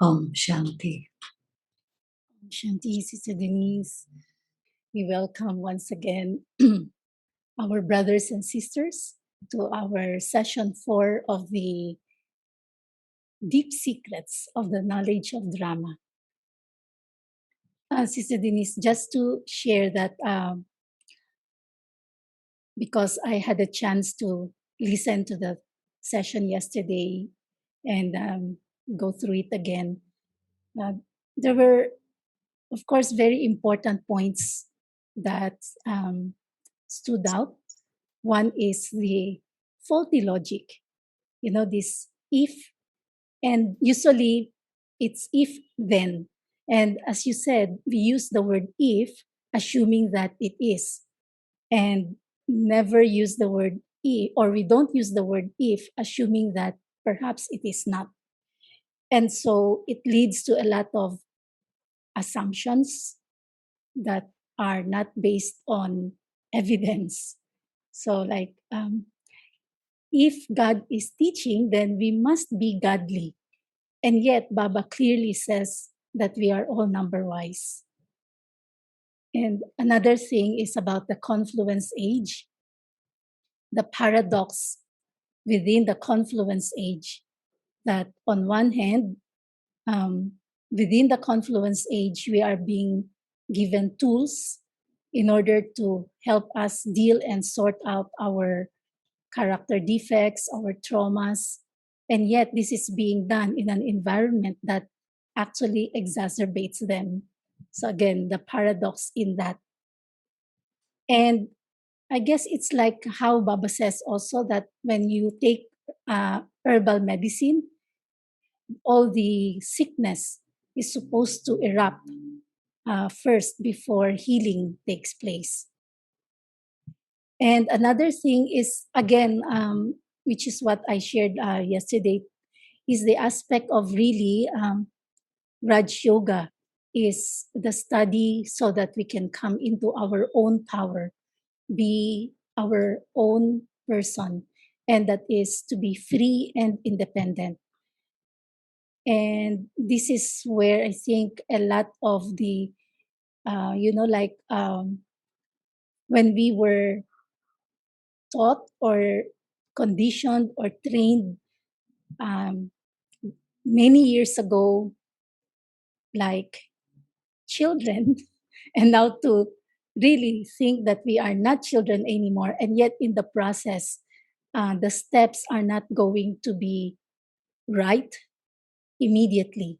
Shanti. Shanti, Sister Denise, we welcome once again our brothers and sisters to our session 4 of the Deep Secrets of the Knowledge of Drama. Sister Denise, just to share that because I had a chance to listen to the session yesterday and go through it again, there were, of course, very important points that stood out. One is the faulty logic, this if, and usually it's if then. And as you said, we use the word if, assuming that it is, and never use the word if, or we don't use the word if, assuming that perhaps it is not. And so it leads to a lot of assumptions that are not based on evidence. So, like, if God is teaching, then we must be godly. And yet, Baba clearly says that we are all number wise. And another thing is about the confluence age, the paradox within the confluence age, that on one hand, within the confluence age, we are being given tools in order to help us deal and sort out our character defects, our traumas. And yet, this is being done in an environment that actually exacerbates them. So, again, the paradox in that. And I guess it's like how Baba says also that when you take herbal medicine, all the sickness is supposed to erupt first before healing takes place. And another thing is, again, which is what I shared yesterday, is the aspect of really Raj Yoga is the study so that we can come into our own power, be our own person, and that is to be free and independent. And this is where I think a lot of the, when we were taught or conditioned or trained many years ago, like children, and now to really think that we are not children anymore, and yet in the process, the steps are not going to be right immediately.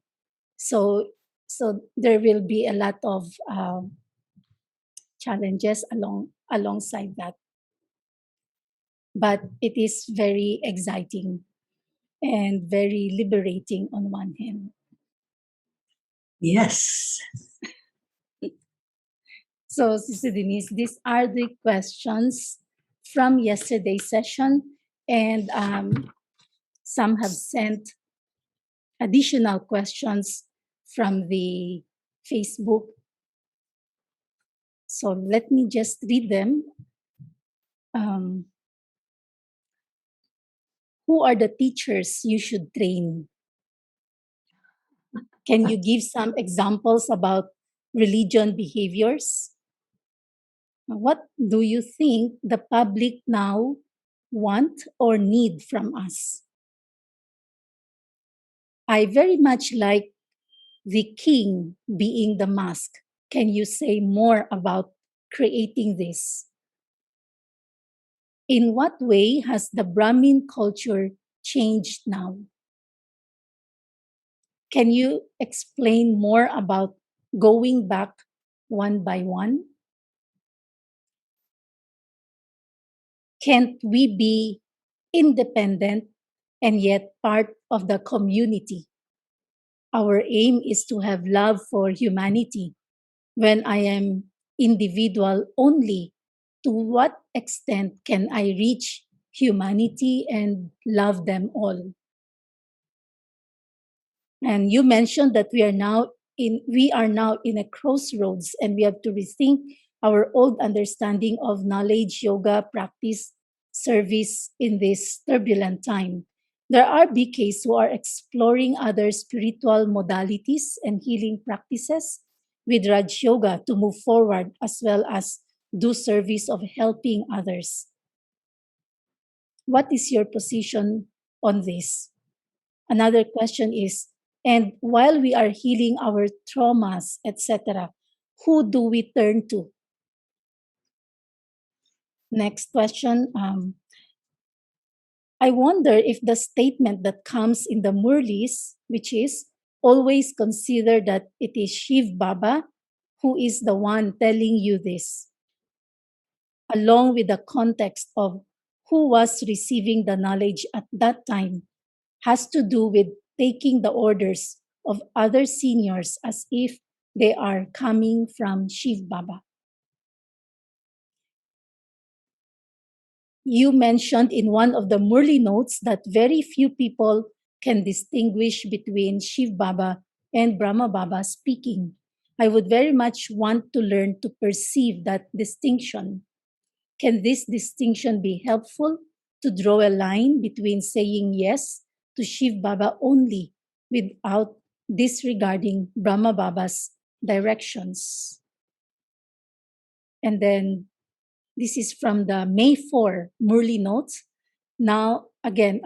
So there will be a lot of challenges alongside that. But it is very exciting and very liberating on one hand. Yes. So, Sister Denise, these are the questions from yesterday's session, and some have sent additional questions from the Facebook. So let me just read them. Who are the teachers you should train? Can you give some examples about religion behaviors? What do you think the public now want or need from us? I very much like the king being the mask. Can you say more about creating this? In what way has the Brahmin culture changed now? Can you explain more about going back one by one? Can't we be independent and yet part of the community? Our aim is to have love for humanity. When I am individual only, to what extent can I reach humanity and love them all? And you mentioned that we are now in a crossroads, and we have to rethink our old understanding of knowledge, yoga, practice, service in this turbulent time. There are BKs who are exploring other spiritual modalities and healing practices with Raj Yoga to move forward, as well as do service of helping others. What is your position on this? Another question is, and while we are healing our traumas, etc., who do we turn to? Next question. I wonder if the statement that comes in the Murlis, which is always consider that it is Shiv Baba who is the one telling you this, along with the context of who was receiving the knowledge at that time, has to do with taking the orders of other seniors as if they are coming from Shiv Baba. You mentioned in one of the Murli notes that very few people can distinguish between Shiv Baba and Brahma Baba speaking. I would very much want to learn to perceive that distinction. Can this distinction be helpful to draw a line between saying yes to Shiv Baba only without disregarding Brahma Baba's directions? And then this is from the May 4 Murli notes. Now, again,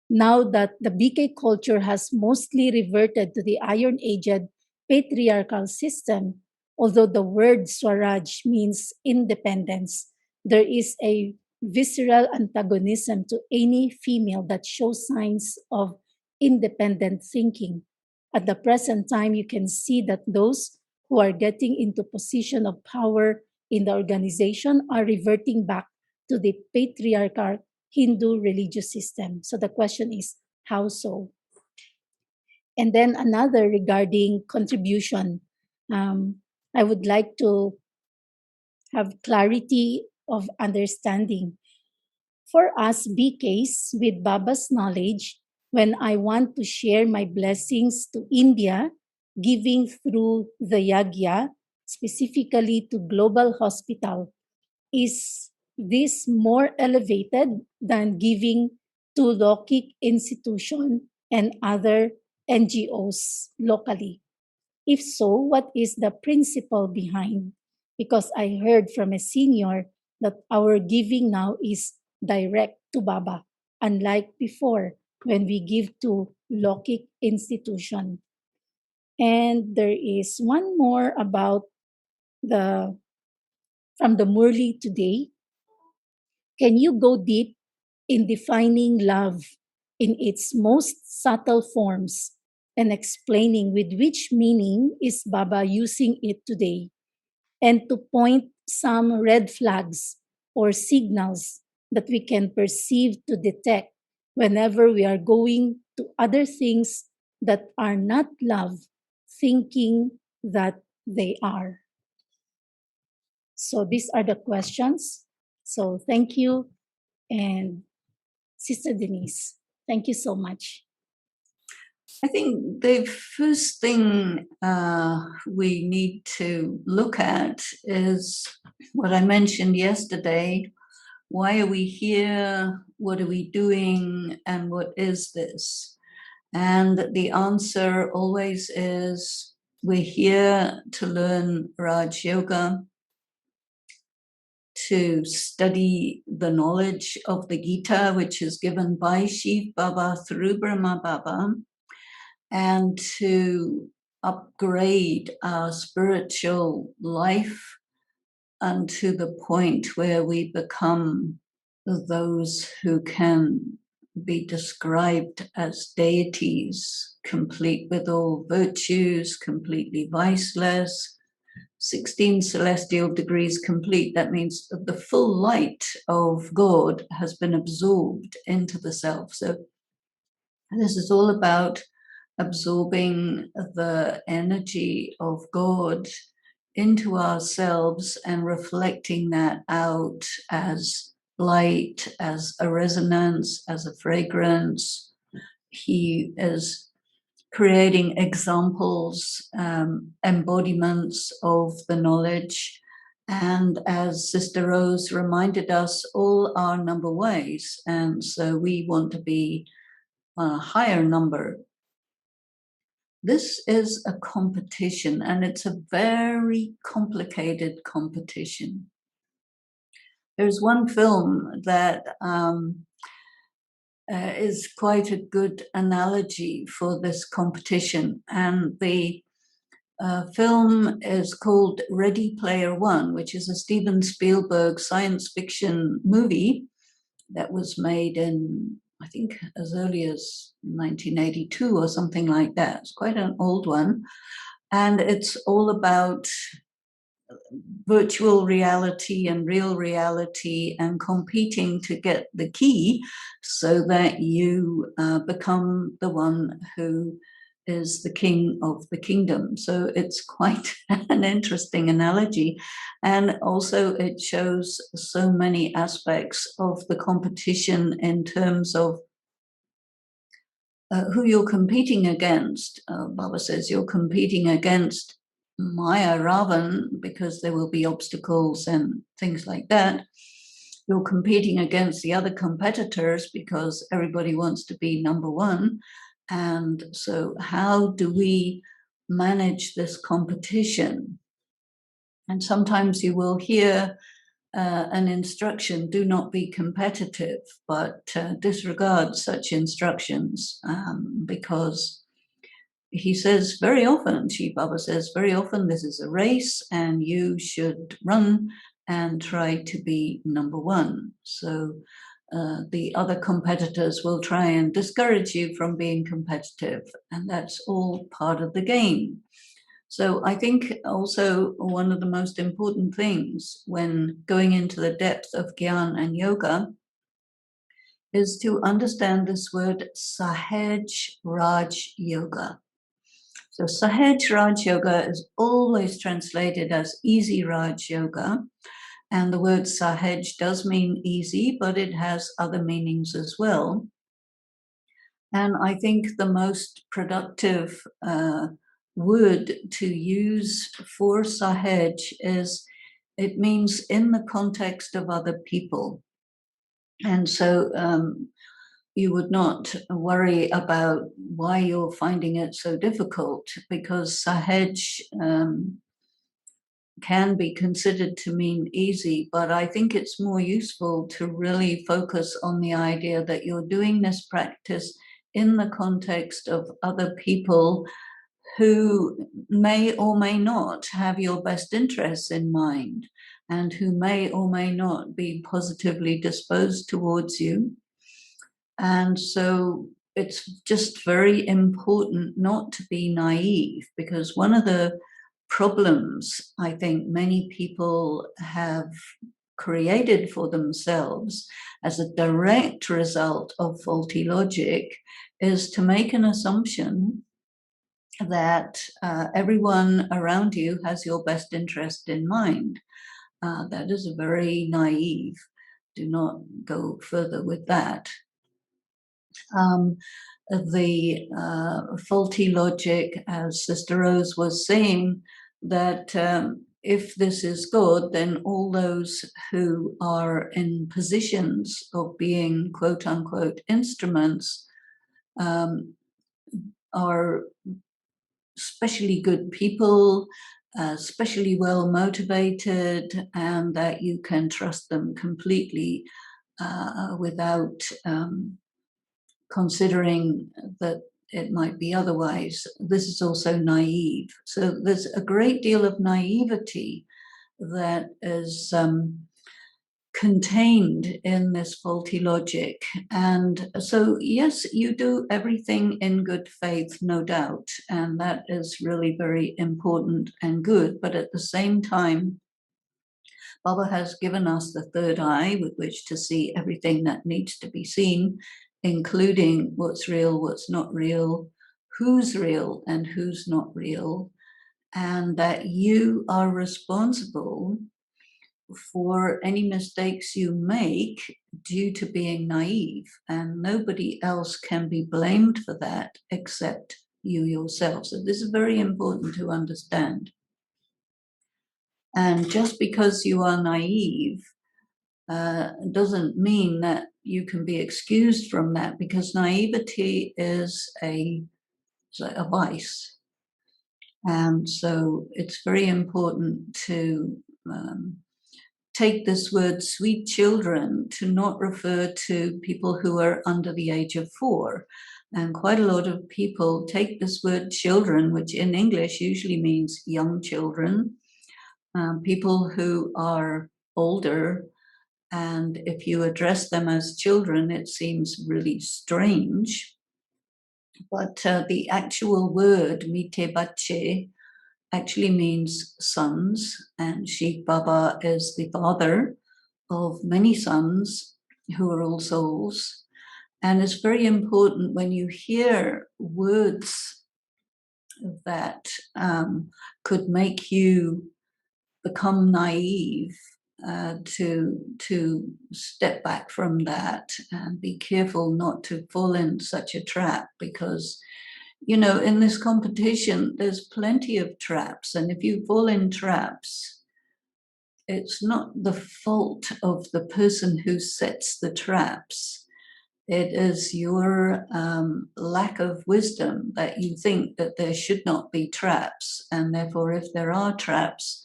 now that the BK culture has mostly reverted to the iron-aged patriarchal system, although the word Swaraj means independence, there is a visceral antagonism to any female that shows signs of independent thinking. At the present time, you can see that those who are getting into position of power in the organization are reverting back to the patriarchal Hindu religious system. So the question is, how so? And then another regarding contribution. I would like to have clarity of understanding. For us BKs with Baba's knowledge, when I want to share my blessings to India, giving through the yagya, specifically to Global Hospital, is this more elevated than giving to Lokik institution and other NGOs locally? If so, what is the principle behind? Because I heard from a senior that our giving now is direct to Baba, unlike before when we give to Lokik institution. And there is one more about the from the Murli today. Can you go deep in defining love in its most subtle forms and explaining with which meaning is Baba using it today, and to point some red flags or signals that we can perceive to detect whenever we are going to other things that are not love, thinking that they are? So these are the questions. So thank you. And Sister Denise, thank you so much. I think the first thing we need to look at is what I mentioned yesterday. Why are we here? What are we doing? And what is this? And the answer always is we're here to learn Raj Yoga, to study the knowledge of the Gita, which is given by Shiv Baba through Brahma Baba, and to upgrade our spiritual life unto the point where we become those who can be described as deities, complete with all virtues, completely viceless, 16 celestial degrees complete. That means the full light of God has been absorbed into the self. So this is all about absorbing the energy of God into ourselves and reflecting that out as light, as a resonance, as a fragrance. He is creating examples, embodiments of the knowledge, And as Sister Rose reminded us, all are number ways. And so we want to be a higher number. This is a competition, and it's a very complicated competition. There's one film that is quite a good analogy for this competition, and the film is called Ready Player One, which is a Steven Spielberg science fiction movie that was made in, I think, as early as 1982 or something like that. It's quite an old one. And it's all about virtual reality and real reality and competing to get the key so that you become the one who is the king of the kingdom. So it's quite an interesting analogy. And also it shows so many aspects of the competition in terms of who you're competing against. Baba says you're competing against Maya Ravan because there will be obstacles and things like that. You're competing against the other competitors because everybody wants to be number one. And so, how do we manage this competition? And sometimes you will hear an instruction, do not be competitive, but disregard such instructions because he says very often, Shiv Baba says very often, this is a race and you should run and try to be number one. So the other competitors will try and discourage you from being competitive, and that's all part of the game. So I think also one of the most important things when going into the depth of Gyan and yoga is to understand this word Sahaj Raj Yoga. So Sahaj Raj Yoga is always translated as easy Raj Yoga. And the word Sahaj does mean easy, but it has other meanings as well. And I think the most productive word to use for Sahaj is it means in the context of other people. And so you would not worry about why you're finding it so difficult, because Sahaj can be considered to mean easy, but I think it's more useful to really focus on the idea that you're doing this practice in the context of other people who may or may not have your best interests in mind and who may or may not be positively disposed towards you. And so it's just very important not to be naive, because one of the problems I think many people have created for themselves as a direct result of faulty logic is to make an assumption that everyone around you has your best interest in mind. That is very naive. Do not go further with that. The faulty logic, as Sister Rose was saying, that if this is God, then all those who are in positions of being quote unquote instruments are especially good people, especially well motivated, and that you can trust them completely without considering that it might be otherwise. This is also naive. So there's a great deal of naivety that is contained in this faulty logic. And so, yes, you do everything in good faith, no doubt. And that is really very important and good. But at the same time, Baba has given us the third eye with which to see everything that needs to be seen, including what's real, what's not real, who's real and who's not real, and that you are responsible for any mistakes you make due to being naive, and nobody else can be blamed for that except you yourself. So this is very important to understand. And just because you are naive doesn't mean that you can be excused from that, because naivety is a vice. And so it's very important to take this word sweet children to not refer to people who are under the age of 4. And quite a lot of people take this word children, which in English usually means young children, people who are older. And if you address them as children, it seems really strange. But the actual word mite bache actually means sons, and Shiv Baba is the father of many sons who are all souls. And it's very important when you hear words that could make you become naive, to step back from that and be careful not to fall in such a trap, because in this competition there's plenty of traps, and if you fall in traps, it's not the fault of the person who sets the traps. It is your lack of wisdom that you think that there should not be traps, and therefore if there are traps,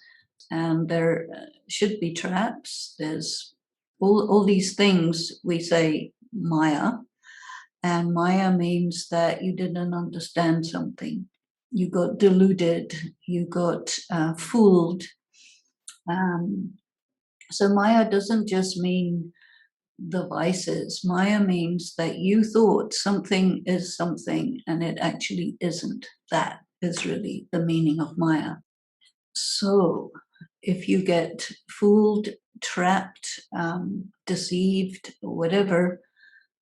and there should be traps, there's all these things we say Maya, and Maya means that you didn't understand something. You got deluded, you got fooled. So Maya doesn't just mean the vices. Maya means that you thought something is something and it actually isn't. That is really the meaning of Maya. So if you get fooled, trapped, deceived, whatever,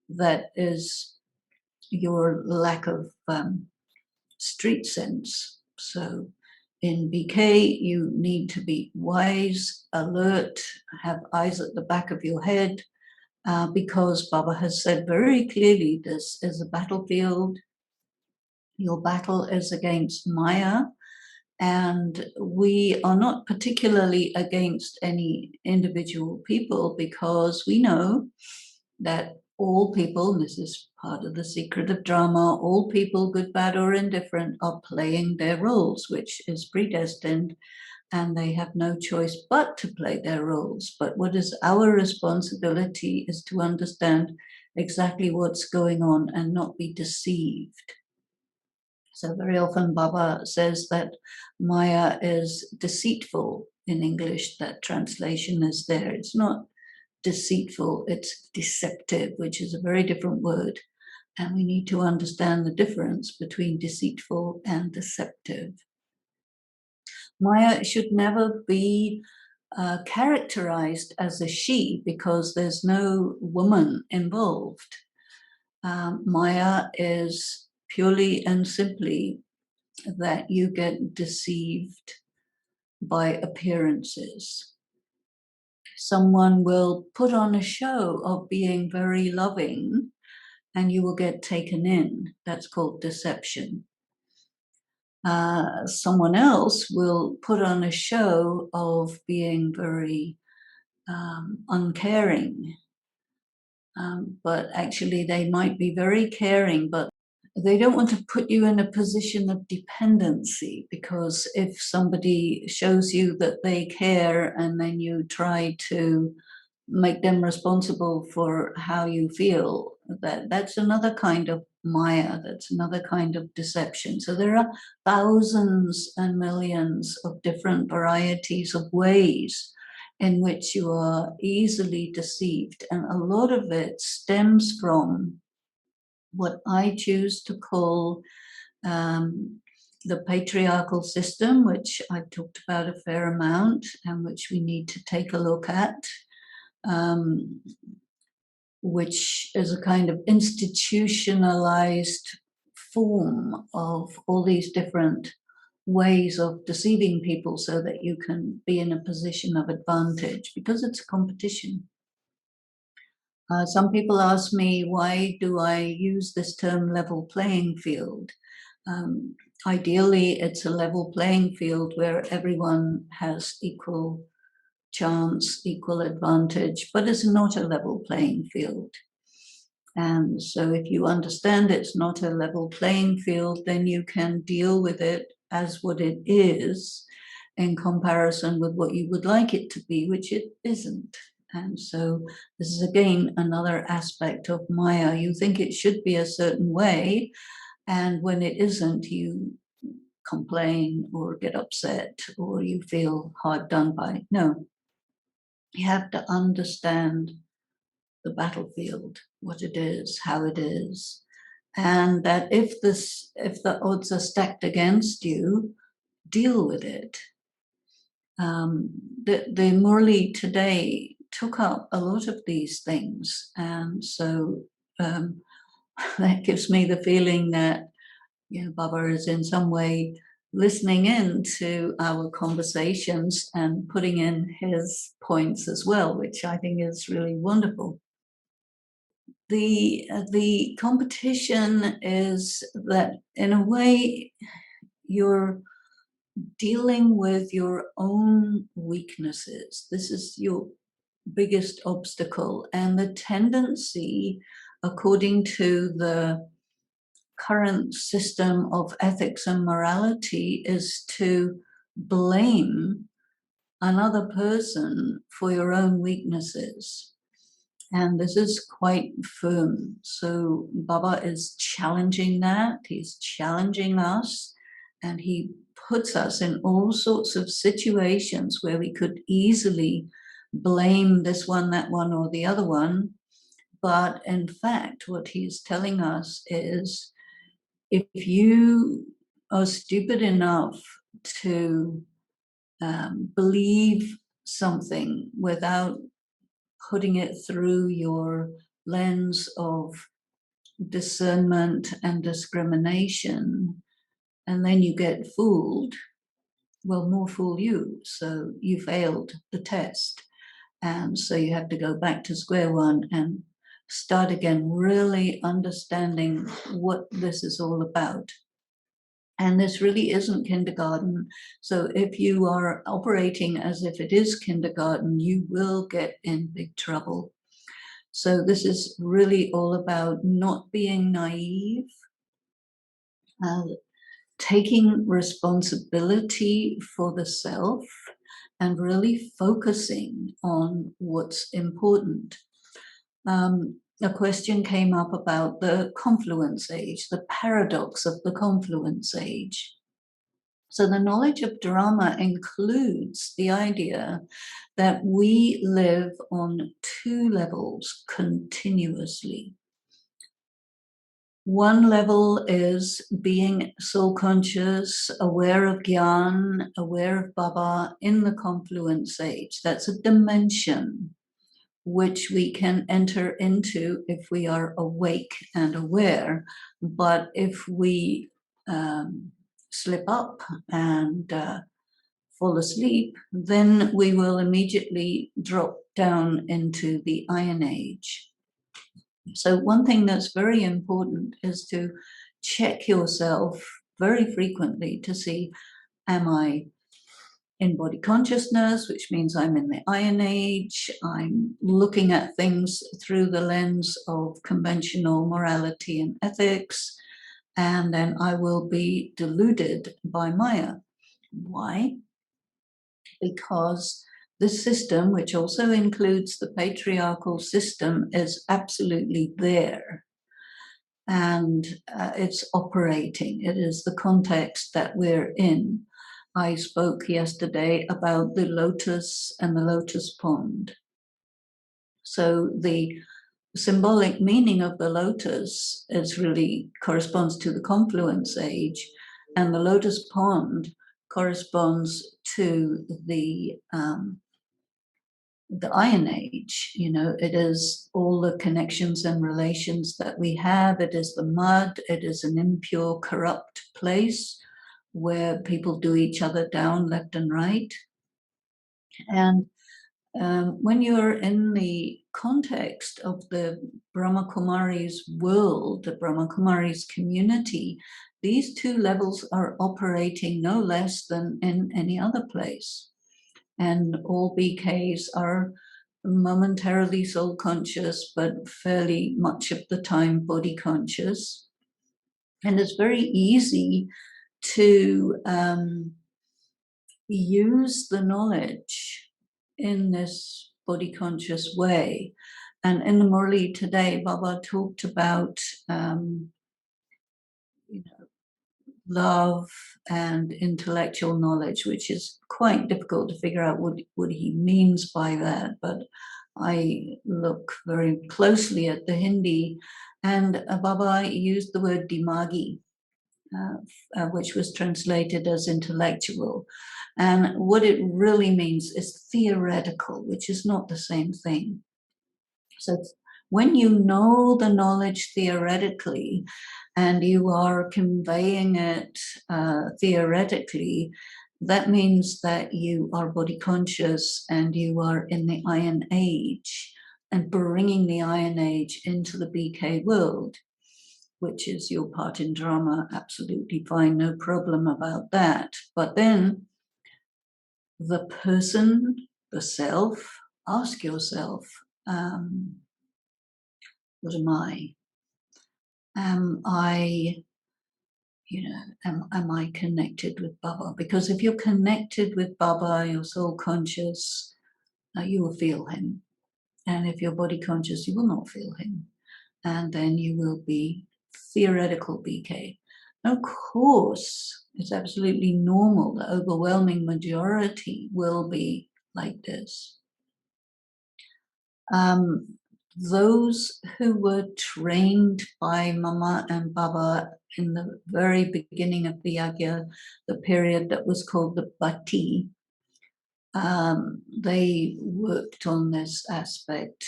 that is your lack of street sense. So in BK, you need to be wise, alert, have eyes at the back of your head, because Baba has said very clearly, this is a battlefield. Your battle is against Maya, and we are not particularly against any individual people, because we know that all people, and this is part of the secret of drama, all people, good, bad, or indifferent, are playing their roles, which is predestined, and they have no choice but to play their roles. But what is our responsibility is to understand exactly what's going on and not be deceived. So very often Baba says that Maya is deceitful. In English, that translation is there. It's not deceitful, it's deceptive, which is a very different word. And we need to understand the difference between deceitful and deceptive. Maya should never be characterized as a she, because there's no woman involved. Maya is purely and simply that you get deceived by appearances. Someone will put on a show of being very loving and you will get taken in. That's called deception. Someone else will put on a show of being very uncaring, but actually they might be very caring, but they don't want to put you in a position of dependency, because if somebody shows you that they care and then you try to make them responsible for how you feel, that's another kind of Maya, that's another kind of deception. So there are thousands and millions of different varieties of ways in which you are easily deceived, and a lot of it stems from what I choose to call the patriarchal system, which I've talked about a fair amount and which we need to take a look at, which is a kind of institutionalized form of all these different ways of deceiving people so that you can be in a position of advantage, because it's a competition. Some people ask me, why do I use this term level playing field? Ideally, it's a level playing field where everyone has equal chance, equal advantage, but it's not a level playing field. And so if you understand it's not a level playing field, then you can deal with it as what it is in comparison with what you would like it to be, which it isn't. And so this is again another aspect of Maya. You think it should be a certain way, and when it isn't, you complain or get upset or you feel hard done by. No, you have to understand the battlefield, what it is, how it is, and that if the odds are stacked against you, deal with it. The Murli today took up a lot of these things, and so that gives me the feeling that Baba is in some way listening in to our conversations and putting in his points as well, which I think is really wonderful. The competition is that in a way you're dealing with your own weaknesses. This is your biggest obstacle, and the tendency, according to the current system of ethics and morality, is to blame another person for your own weaknesses. And this is quite firm. So Baba is challenging that. He's challenging us, and he puts us in all sorts of situations where we could easily blame this one, that one, or the other one. But in fact, what he's telling us is, if you are stupid enough to believe something without putting it through your lens of discernment and discrimination, and then you get fooled, well, more fool you. So you failed the test. And so you have to go back to square one and start again, really understanding what this is all about. And this really isn't kindergarten. So if you are operating as if it is kindergarten, you will get in big trouble. So this is really all about not being naive, taking responsibility for the self, and really focusing on what's important. A question came up about the confluence age, the paradox of the confluence age. So the knowledge of drama includes the idea that we live on two levels continuously. One level is being soul conscious, aware of Gyan, aware of Baba in the confluence age. That's a dimension which we can enter into if we are awake and aware. But if we slip up and fall asleep, then we will immediately drop down into the Iron Age. So one thing that's very important is to check yourself very frequently to see, am I in body consciousness, which means I'm in the Iron Age. I'm looking at things through the lens of conventional morality and ethics, and then I will be deluded by Maya. Why? Because this system, which also includes the patriarchal system, is absolutely there. And it's operating. It is the context that we're in. I spoke yesterday about the lotus and the lotus pond. So the symbolic meaning of the lotus is really corresponds to the confluence age, and the lotus pond corresponds to the Iron Age. It is all the connections and relations that we have. It is the mud. It is an impure, corrupt place where people do each other down left and right. And when you're in the context of the Brahmakumari's world, the Brahmakumari's community, these two levels are operating no less than in any other place. And all BKs are momentarily soul conscious, but fairly much of the time body conscious. And it's very easy to use the knowledge in this body conscious way. And in the Murli today, Baba talked about love and intellectual knowledge, which is quite difficult to figure out what he means by that. But I look very closely at the Hindi, and Baba used the word dimagi, which was translated as intellectual. And what it really means is theoretical, which is not the same thing. So when you know the knowledge theoretically and you are conveying it theoretically, that means that you are body conscious and you are in the Iron Age and bringing the Iron Age into the BK world, which is your part in drama. Absolutely fine, no problem about that. But then the person, the self, ask yourself, what am I? Am I, am I connected with Baba? Because if you're connected with Baba, you're soul conscious, you will feel him. And if you're body conscious, you will not feel him. And then you will be theoretical BK. Of course, it's absolutely normal. The overwhelming majority will be like this. Those who were trained by Mama and Baba in the very beginning of the Yagya, the period that was called the Bhatti, they worked on this aspect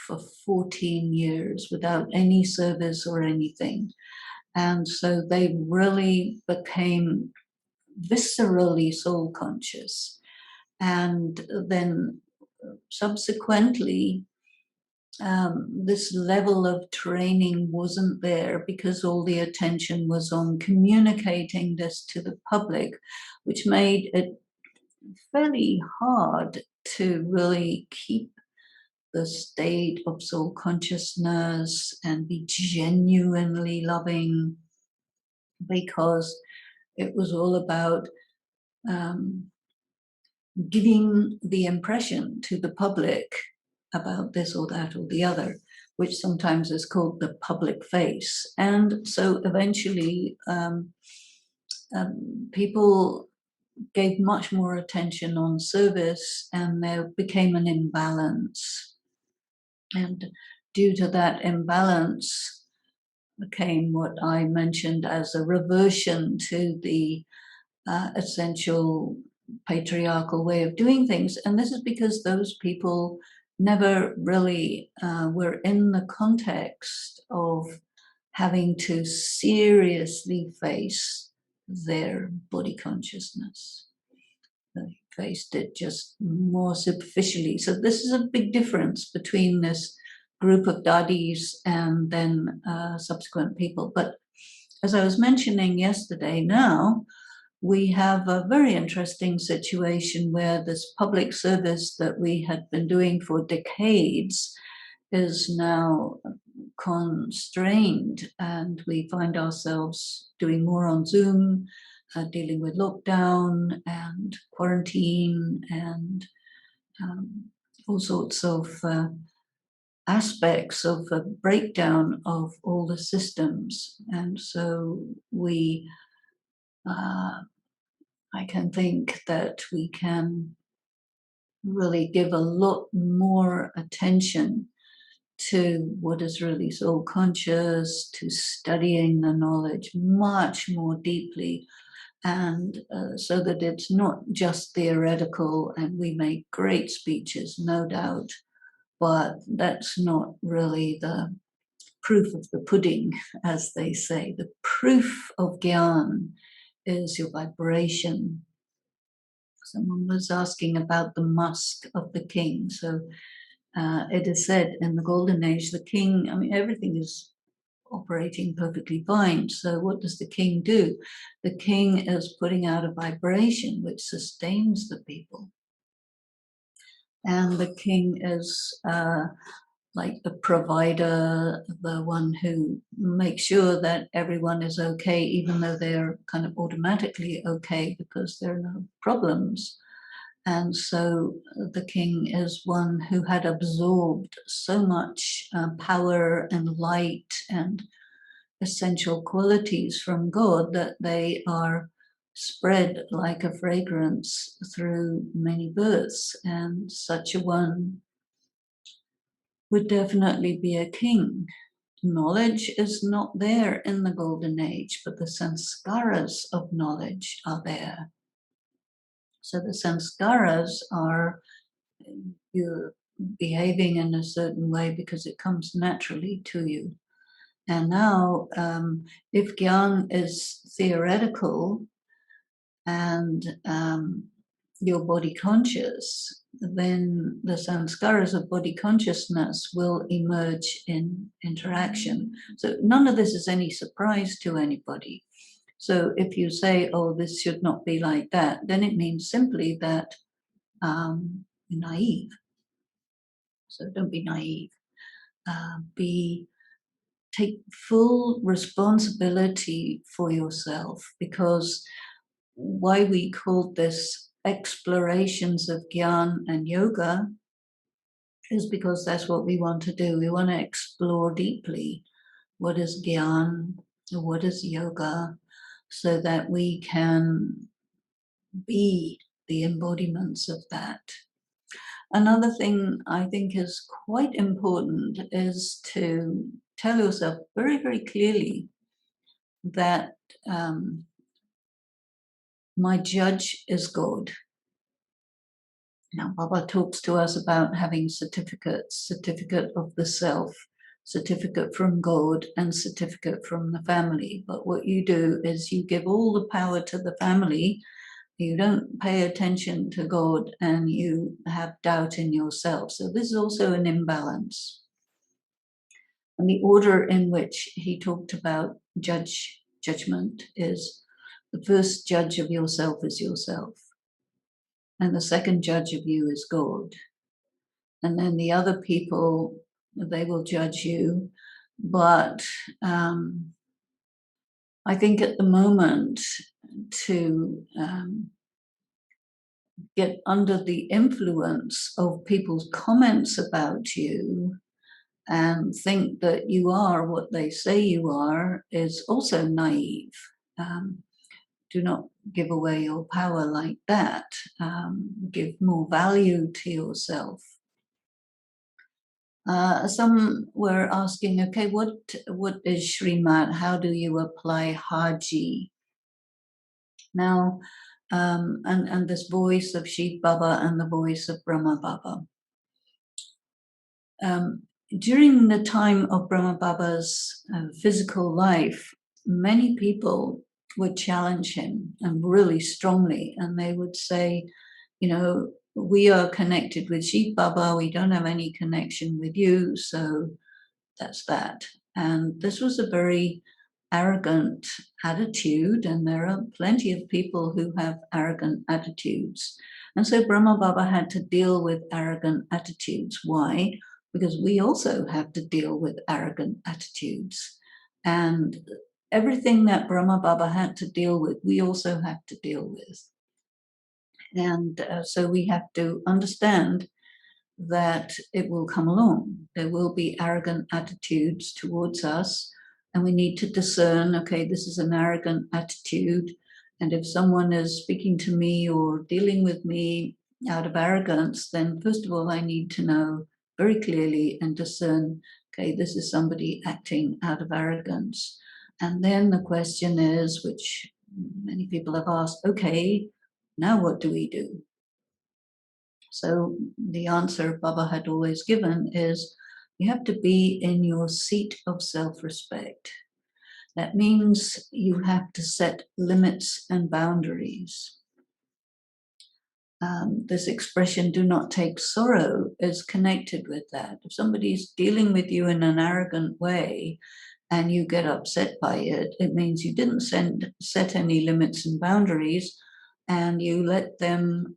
for 14 years without any service or anything. And so they really became viscerally soul conscious. And then subsequently, this level of training wasn't there because all the attention was on communicating this to the public, which made it fairly hard to really keep the state of soul consciousness and be genuinely loving, because it was all about giving the impression to the public about this or that or the other, which sometimes is called the public face. And so eventually people gave much more attention on service, and there became an imbalance. And due to that imbalance came what I mentioned as a reversion to the essential patriarchal way of doing things. And this is because those people never really were in the context of having to seriously face their body consciousness. They faced it just more superficially. So this is a big difference between this group of dadis and then subsequent people. But as I was mentioning yesterday, now we have a very interesting situation where this public service that we had been doing for decades is now constrained, and we find ourselves doing more on Zoom, dealing with lockdown and quarantine and all sorts of aspects of a breakdown of all the systems. And so I can think that we can really give a lot more attention to what is really soul conscious, to studying the knowledge much more deeply, and so that it's not just theoretical. And we make great speeches, no doubt, but that's not really the proof of the pudding, as they say. The proof of Gyan is your vibration. Someone was asking about the musk of the king. So it is said in the Golden Age, the king, I mean, everything is operating perfectly fine. So what does the king do? The king is putting out a vibration which sustains the people. And the king is like the provider, the one who makes sure that everyone is okay, even though they're kind of automatically okay because there are no problems. And so the king is one who had absorbed so much power and light and essential qualities from God that they are spread like a fragrance through many births. And such a one would definitely be a king. Knowledge is not there in the Golden Age, but the sanskaras of knowledge are there. So the sanskaras are you're behaving in a certain way because it comes naturally to you. And now, if Gyan is theoretical and you're body conscious, then the sanskaras of body consciousness will emerge in interaction. So none of this is any surprise to anybody. So if you say, oh, this should not be like that, then it means simply that you're naive. So don't be naive. Take full responsibility for yourself, because why we called this explorations of Gyan and yoga is because that's what we want to do. We want to explore deeply what is Gyan, what is yoga, so that we can be the embodiments of that. Another thing I think is quite important is to tell yourself very, very clearly that my judge is God. Now, Baba talks to us about having certificates, certificate of the self, certificate from God, and certificate from the family. But what you do is you give all the power to the family. You don't pay attention to God, and you have doubt in yourself. So this is also an imbalance. And the order in which he talked about judgment is the first judge of yourself is yourself. And the second judge of you is God. And then the other people, they will judge you. But I think at the moment to get under the influence of people's comments about you and think that you are what they say you are is also naive. Do not give away your power like that. Give more value to yourself. Some were asking, okay, what is Srimat? How do you apply Haji? Now, and this voice of Shiv Baba and the voice of Brahma Baba. During the time of Brahma Baba's physical life, many people would challenge him, and really strongly, and they would say, you know, we are connected with Shiv Baba, we don't have any connection with you, so that's that. And this was a very arrogant attitude, and there are plenty of people who have arrogant attitudes. And so Brahma Baba had to deal with arrogant attitudes. Why? Because we also have to deal with arrogant attitudes. And everything that Brahma Baba had to deal with, we also have to deal with. And so we have to understand that it will come along. There will be arrogant attitudes towards us, and we need to discern, okay, this is an arrogant attitude. And if someone is speaking to me or dealing with me out of arrogance, then first of all, I need to know very clearly and discern, okay, this is somebody acting out of arrogance. And then the question is, which many people have asked, okay, now what do we do? So the answer Baba had always given is you have to be in your seat of self-respect. That means you have to set limits and boundaries. this expression, do not take sorrow, is connected with that. If somebody's dealing with you in an arrogant way and you get upset by it, it means you didn't set any limits and boundaries, and you let them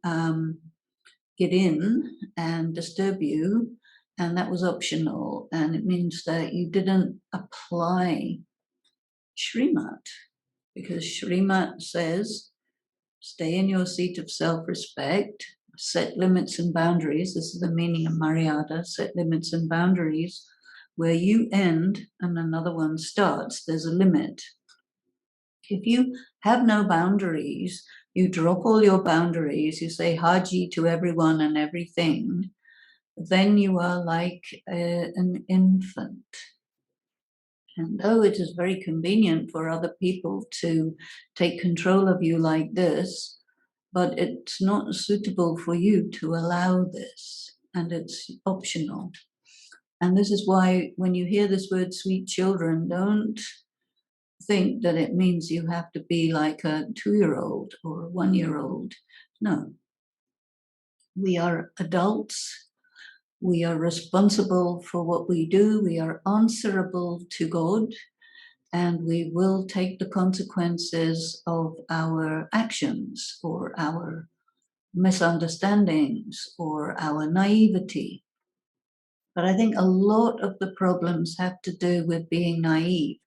get in and disturb you, and that was optional. And it means that you didn't apply Shrimat, because Shrimat says, stay in your seat of self-respect, set limits and boundaries. This is the meaning of Maryada, set limits and boundaries. Where you end and another one starts, there's a limit. If you have no boundaries, you drop all your boundaries, you say Haji to everyone and everything, then you are like an infant. And though it is very convenient for other people to take control of you like this, but it's not suitable for you to allow this, and it's optional. And this is why when you hear this word sweet children, don't think that it means you have to be like a 2-year-old or a 1-year-old. No. We are adults. We are responsible for what we do. We are answerable to God, and we will take the consequences of our actions or our misunderstandings or our naivety. But I think a lot of the problems have to do with being naive.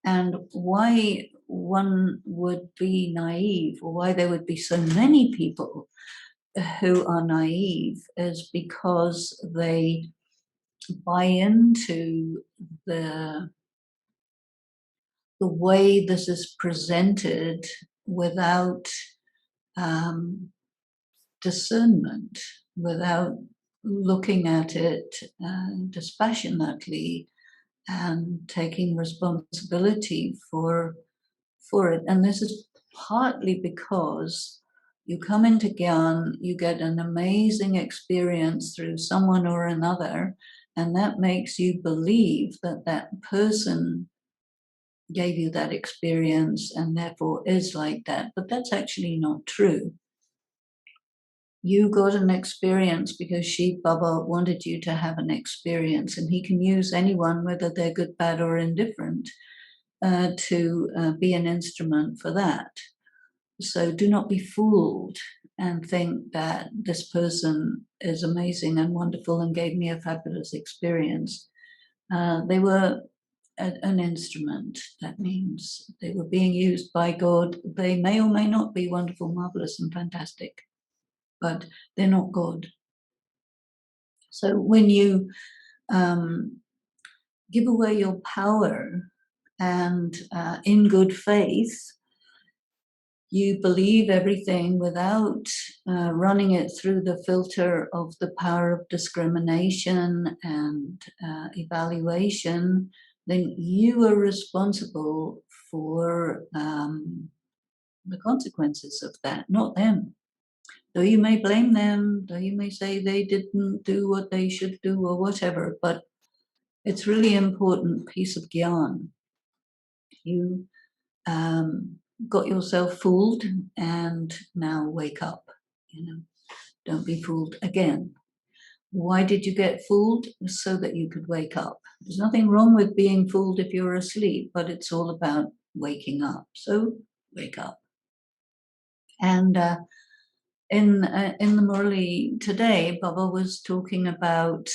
And why one would be naive, or why there would be so many people who are naive, is because they buy into the way this is presented without discernment, without looking at it dispassionately and taking responsibility for it. And this is partly because you come into Gyan, you get an amazing experience through someone or another, and that makes you believe that that person gave you that experience and therefore is like that. But that's actually not true. You got an experience because Shiv Baba wanted you to have an experience, and he can use anyone, whether they're good, bad, or indifferent, to be an instrument for that. So do not be fooled and think that this person is amazing and wonderful and gave me a fabulous experience. They were an instrument. That means they were being used by God. They may or may not be wonderful, marvelous, and fantastic, but they're not God. So when you give away your power and in good faith, you believe everything without running it through the filter of the power of discrimination and evaluation, then you are responsible for the consequences of that, not them. Though you may blame them, though you may say they didn't do what they should do or whatever, but it's really important piece of gyan. You got yourself fooled, and now wake up. Don't be fooled again. Why did you get fooled? So that you could wake up. There's nothing wrong with being fooled if you're asleep, but it's all about waking up. So wake up. And in the Murli today, Baba was talking about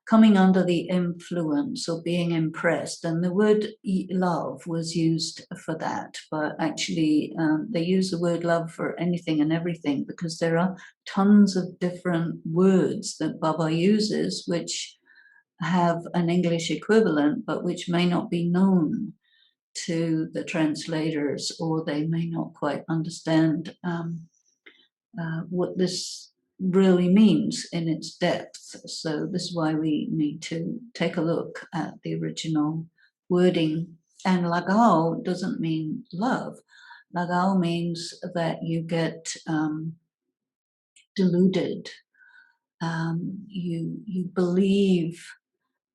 coming under the influence or being impressed. And the word love was used for that, but actually they use the word love for anything and everything, because there are tons of different words that Baba uses which have an English equivalent, but which may not be known to the translators, or they may not quite understand what this really means in its depth. So this is why we need to take a look at the original wording. And lagao doesn't mean love. Lagao means that you get deluded. You believe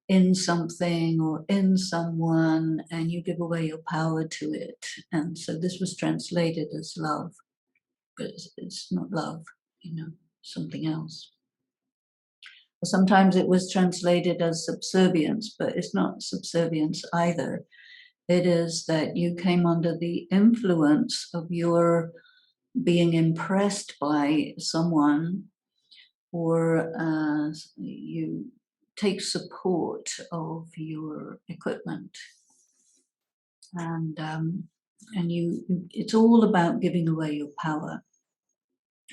in something or in someone, and you give away your power to it. And so this was translated as love. but it's not love, something else. Sometimes it was translated as subservience, but it's not subservience either. It is that you came under the influence of your being impressed by someone, or you take support of your equipment, and it's all about giving away your power.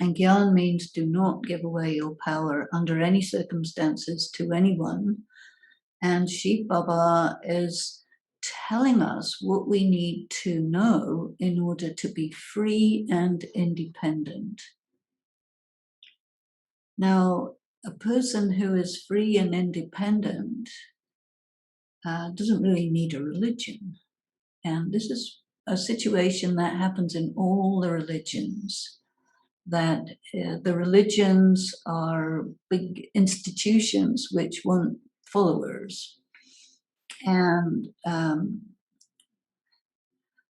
And Gyan means do not give away your power under any circumstances to anyone. And Shiv Baba is telling us what we need to know in order to be free and independent. Now, a person who is free and independent doesn't really need a religion. And this is a situation that happens in all the religions, that the religions are big institutions which want followers. And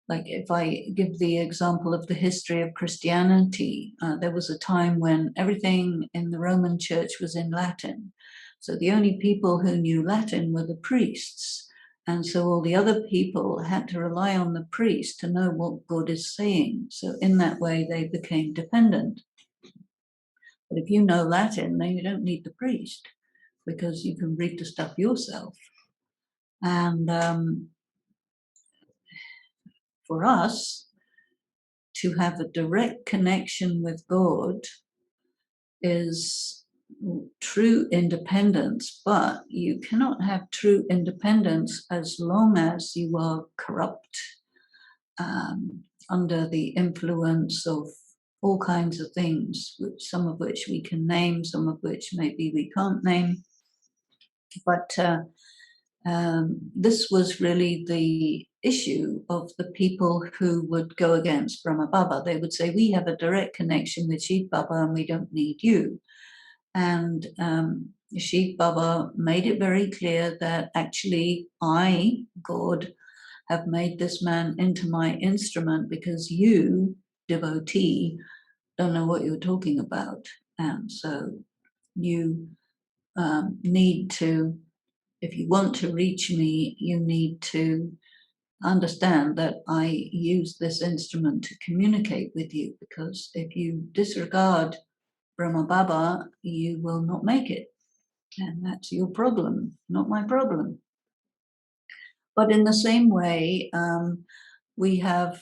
like if I give the example of the history of Christianity, there was a time when everything in the Roman Church was in Latin. So the only people who knew Latin were the priests. And so all the other people had to rely on the priest to know what God is saying. So in that way, they became dependent. But if you know Latin, then you don't need the priest, because you can read the stuff yourself. And for us to have a direct connection with God is true independence, but you cannot have true independence as long as you are corrupt, under the influence of all kinds of things, some of which we can name, some of which maybe we can't name. But this was really the issue of the people who would go against Brahma Baba. They would say, we have a direct connection with Shiv Baba and we don't need you. And Shiv Baba made it very clear that actually I, God, have made this man into my instrument because you, devotee, don't know what you're talking about. And so you need to, if you want to reach me, you need to understand that I use this instrument to communicate with you, because if you disregard Brahma Baba, you will not make it. And that's your problem, not my problem. But in the same way, we have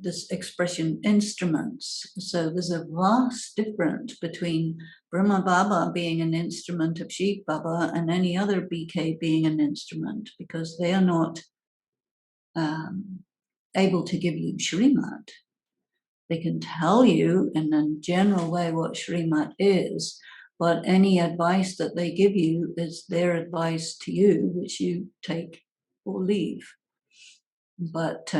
this expression instruments. So there's a vast difference between Brahma Baba being an instrument of Shiv Baba and any other BK being an instrument, because they are not able to give you Shrimat. They can tell you in a general way what Shrimat is, but any advice that they give you is their advice to you, which you take or leave. But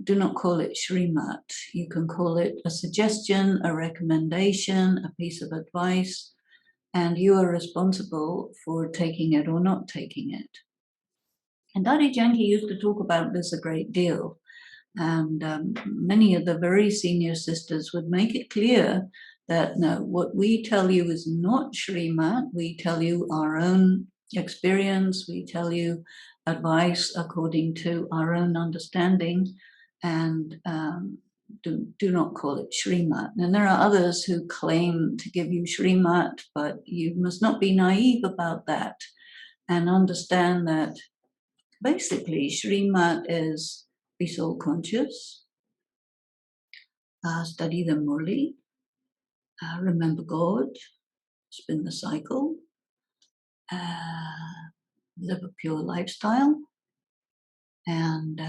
do not call it Shrimat. You can call it a suggestion, a recommendation, a piece of advice, and you are responsible for taking it or not taking it. And Daddy Janki used to talk about this a great deal. And many of the very senior sisters would make it clear that no, what we tell you is not Shrimat. We tell you our own experience. We tell you advice according to our own understanding, and do not call it Shrimat. And there are others who claim to give you Shrimat, but you must not be naive about that and understand that basically Shrimat is be soul conscious, study the Murli, remember God, spin the cycle, live a pure lifestyle, and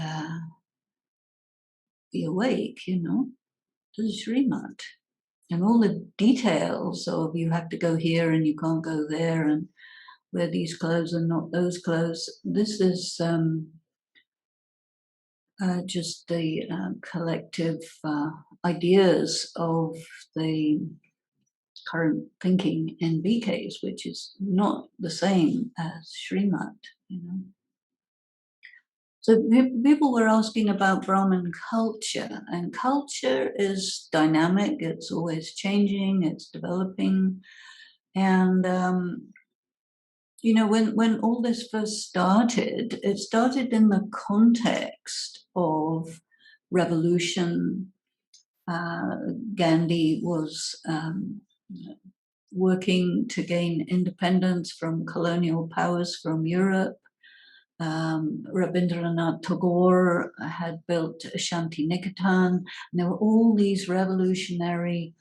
be awake, to the Srimat. And all the details of you have to go here and you can't go there and wear these clothes and not those clothes. This is just the collective ideas of the current thinking in BKs, which is not the same as Srimat, So people were asking about Brahmin culture, and culture is dynamic. It's always changing. It's developing. And, when all this first started, it started in the context of revolution. Gandhi was working to gain independence from colonial powers from Europe. Rabindranath Tagore had built Shanti Niketan, and there were all these revolutionary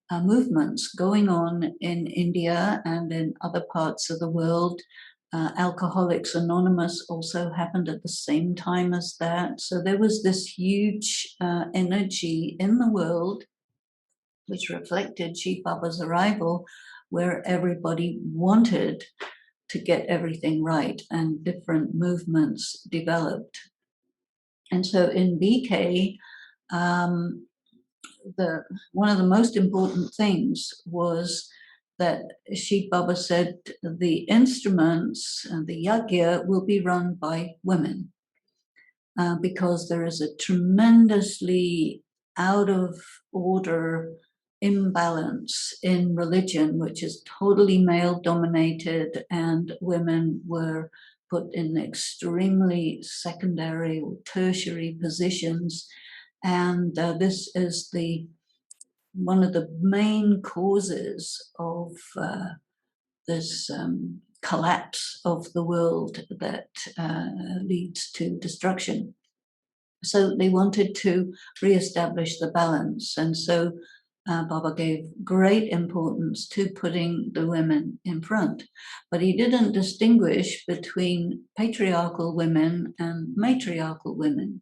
movements going on in India and in other parts of the world. Alcoholics Anonymous also happened at the same time as that. So there was this huge energy in the world, which reflected Shiv Baba's arrival, where everybody wanted to get everything right, and different movements developed. And so in BK, one of the most important things was that Shiv Baba said the instruments and the yagya will be run by women, because there is a tremendously out of order imbalance in religion, which is totally male dominated, and women were put in extremely secondary or tertiary positions. And this is one of the main causes of this collapse of the world that leads to destruction. So they wanted to reestablish the balance. And so Baba gave great importance to putting the women in front. But he didn't distinguish between patriarchal women and matriarchal women.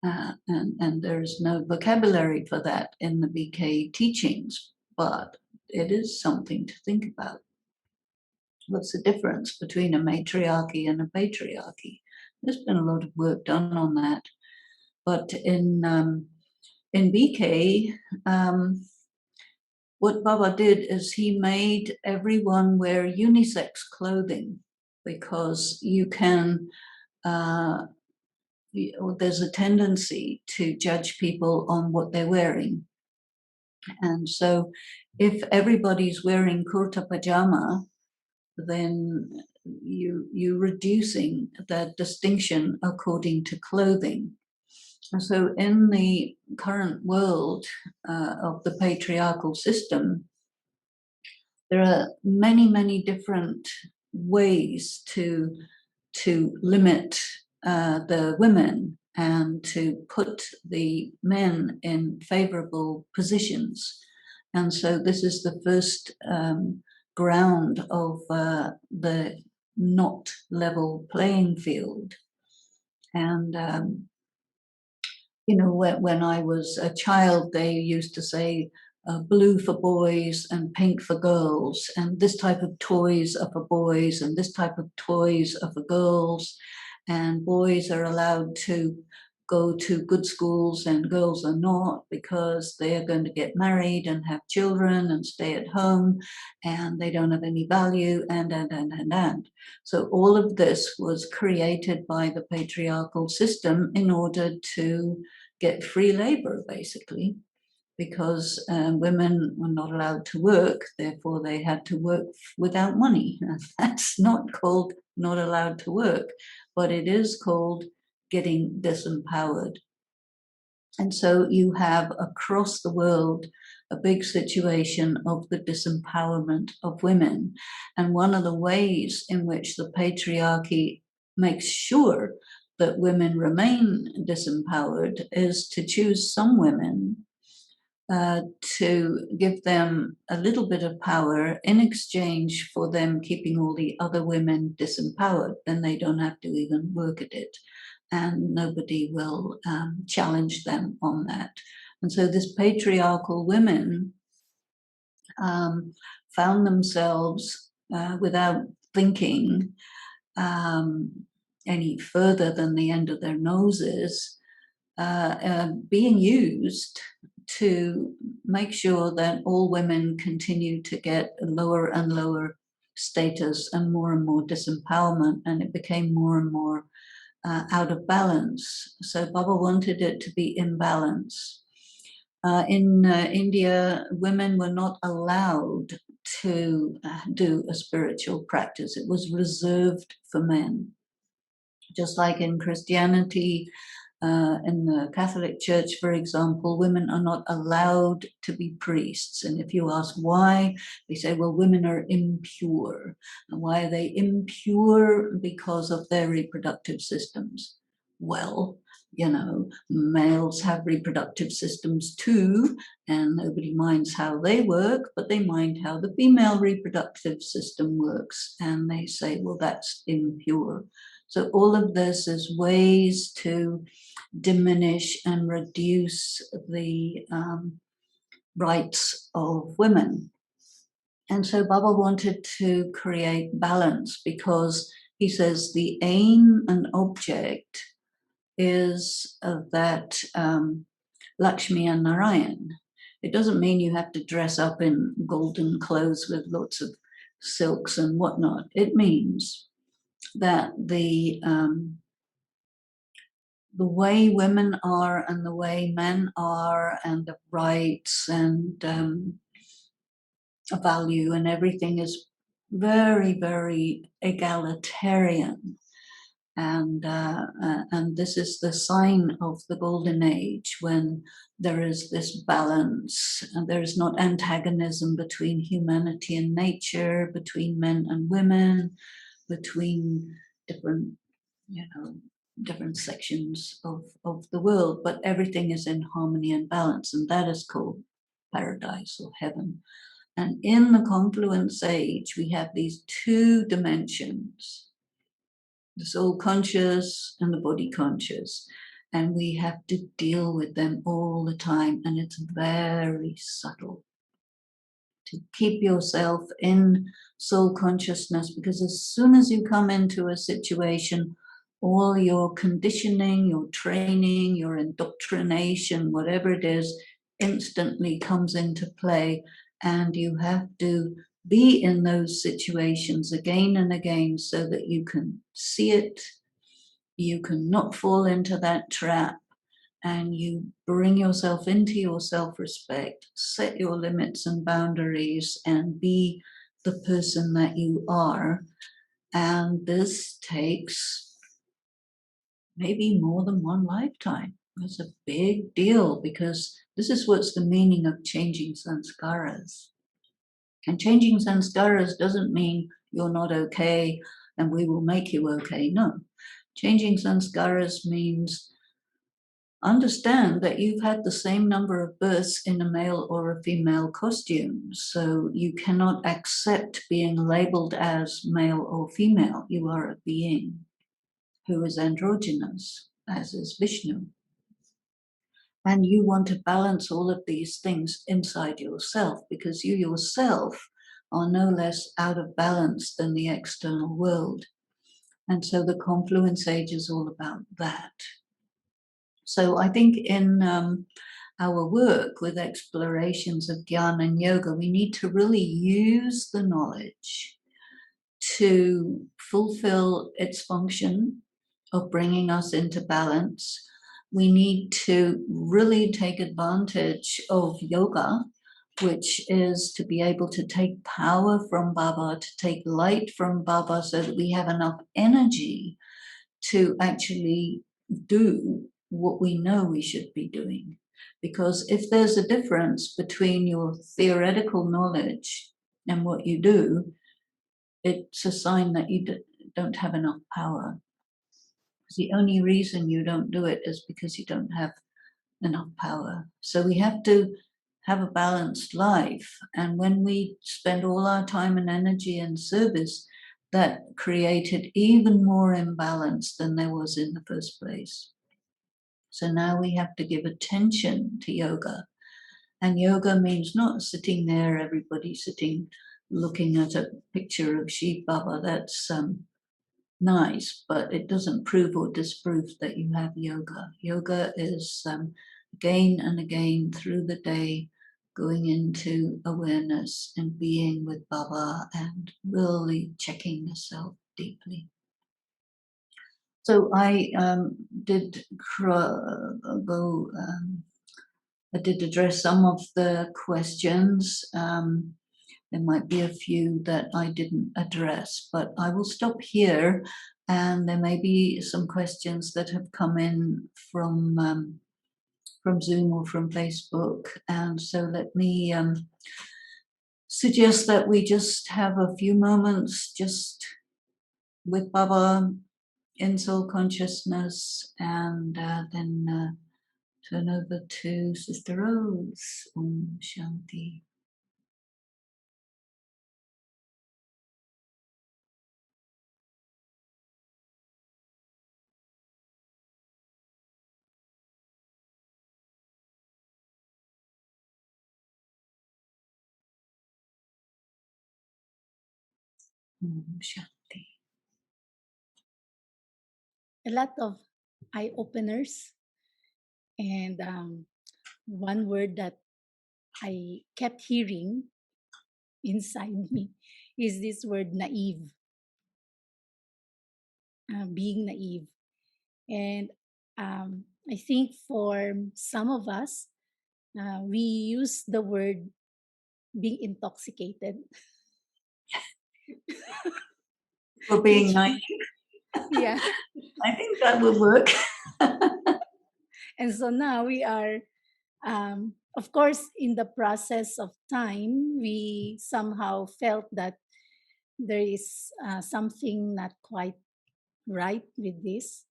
And there's no vocabulary for that in the BK teachings, but it is something to think about. What's the difference between a matriarchy and a patriarchy? There's been a lot of work done on that. But in BK, what Baba did is he made everyone wear unisex clothing, because you can, there's a tendency to judge people on what they're wearing. And so if everybody's wearing kurta pajama, then you're reducing the distinction according to clothing. And so in the current world of the patriarchal system, there are many, many different ways to limit the women and to put the men in favorable positions. And so this is the first ground of the not level playing field. And when I was a child, they used to say blue for boys and pink for girls, and this type of toys are for boys and this type of toys are for girls, and boys are allowed to go to good schools and girls are not, because they are going to get married and have children and stay at home, and they don't have any value, and. So all of this was created by the patriarchal system in order to get free labor, basically, because women were not allowed to work, therefore they had to work without money. And that's not called not allowed to work, but it is called getting disempowered. And so you have across the world a big situation of the disempowerment of women. And one of the ways in which the patriarchy makes sure that women remain disempowered is to choose some women to give them a little bit of power in exchange for them keeping all the other women disempowered. Then they don't have to even work at it, and nobody will challenge them on that. And so this patriarchal women found themselves, without thinking any further than the end of their noses, being used to make sure that all women continue to get a lower and lower status and more disempowerment, and it became more and more out of balance. So Baba wanted it to be in balance. In India, women were not allowed to do a spiritual practice. It was reserved for men. Just like in Christianity, in the Catholic Church, for example, women are not allowed to be priests. And if you ask why, they say, well, women are impure. And why are they impure? Because of their reproductive systems. Well, you know, males have reproductive systems too, and nobody minds how they work, but they mind how the female reproductive system works. And they say, well, that's impure. So all of this is ways to diminish and reduce the rights of women. And so Baba wanted to create balance because he says the aim and object is that Lakshmi and Narayan. It doesn't mean you have to dress up in golden clothes with lots of silks and whatnot. It means that the way women are and the way men are and the rights and value and everything is very, very egalitarian. And this is the sign of the golden age when there is this balance and there is not antagonism between humanity and nature, between men and women, between different, different sections of the world, but everything is in harmony and balance, and that is called paradise or heaven. And in the confluence age, we have these two dimensions, the soul conscious and the body conscious, and we have to deal with them all the time, and it's very subtle to keep yourself in soul consciousness, because as soon as you come into a situation, all your conditioning, your training, your indoctrination, whatever it is, instantly comes into play, and you have to be in those situations again and again so that you can see it, you can not fall into that trap, and you bring yourself into your self-respect, set your limits and boundaries, and be the person that you are. And this takes maybe more than one lifetime. It's a big deal because this is what's the meaning of changing sanskaras. And changing sanskaras doesn't mean you're not okay and we will make you okay. No. Changing sanskaras means understand that you've had the same number of births in a male or a female costume. So you cannot accept being labeled as male or female. You are a being who is androgynous, as is Vishnu. And you want to balance all of these things inside yourself because you yourself are no less out of balance than the external world. And so the confluence age is all about that. So I think in our work with explorations of Jnana and Yoga, we need to really use the knowledge to fulfill its function of bringing us into balance. We need to really take advantage of yoga, which is to be able to take power from Baba, to take light from Baba so that we have enough energy to actually do what we know we should be doing. Because if there's a difference between your theoretical knowledge and what you do, it's a sign that you don't have enough power. The only reason you don't do it is because you don't have enough power. So we have to have a balanced life. And when we spend all our time and energy in service, that created even more imbalance than there was in the first place. So now we have to give attention to yoga. And yoga means not sitting there, everybody sitting, looking at a picture of Shiv Baba. That's nice, but it doesn't prove or disprove that you have yoga. Yoga is again and again through the day going into awareness and being with Baba and really checking yourself deeply. So I did go. I did address some of the questions. There might be a few that I didn't address, but I will stop here. And there may be some questions that have come in from Zoom or from Facebook. And so let me suggest that we just have a few moments just with Baba in soul consciousness, and then turn over to Sister Rose. Om Shanti. Om Shanti. A lot of eye openers, and one word that I kept hearing inside me is this word naive, being naive. And I think for some of us, we use the word being intoxicated. For being Which- naive, yeah. I think that will work. And so now we are, of course, in the process of time, we somehow felt that there is something not quite right with this.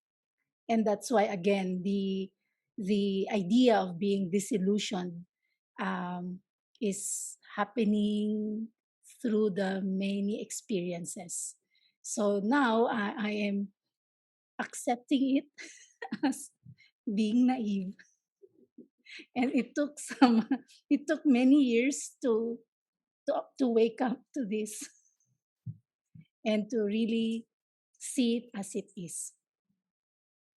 And that's why, again, the idea of being disillusioned is happening through the many experiences. So now I am accepting it as being naive, and it took some it took many years to wake up to this and to really see it as it is.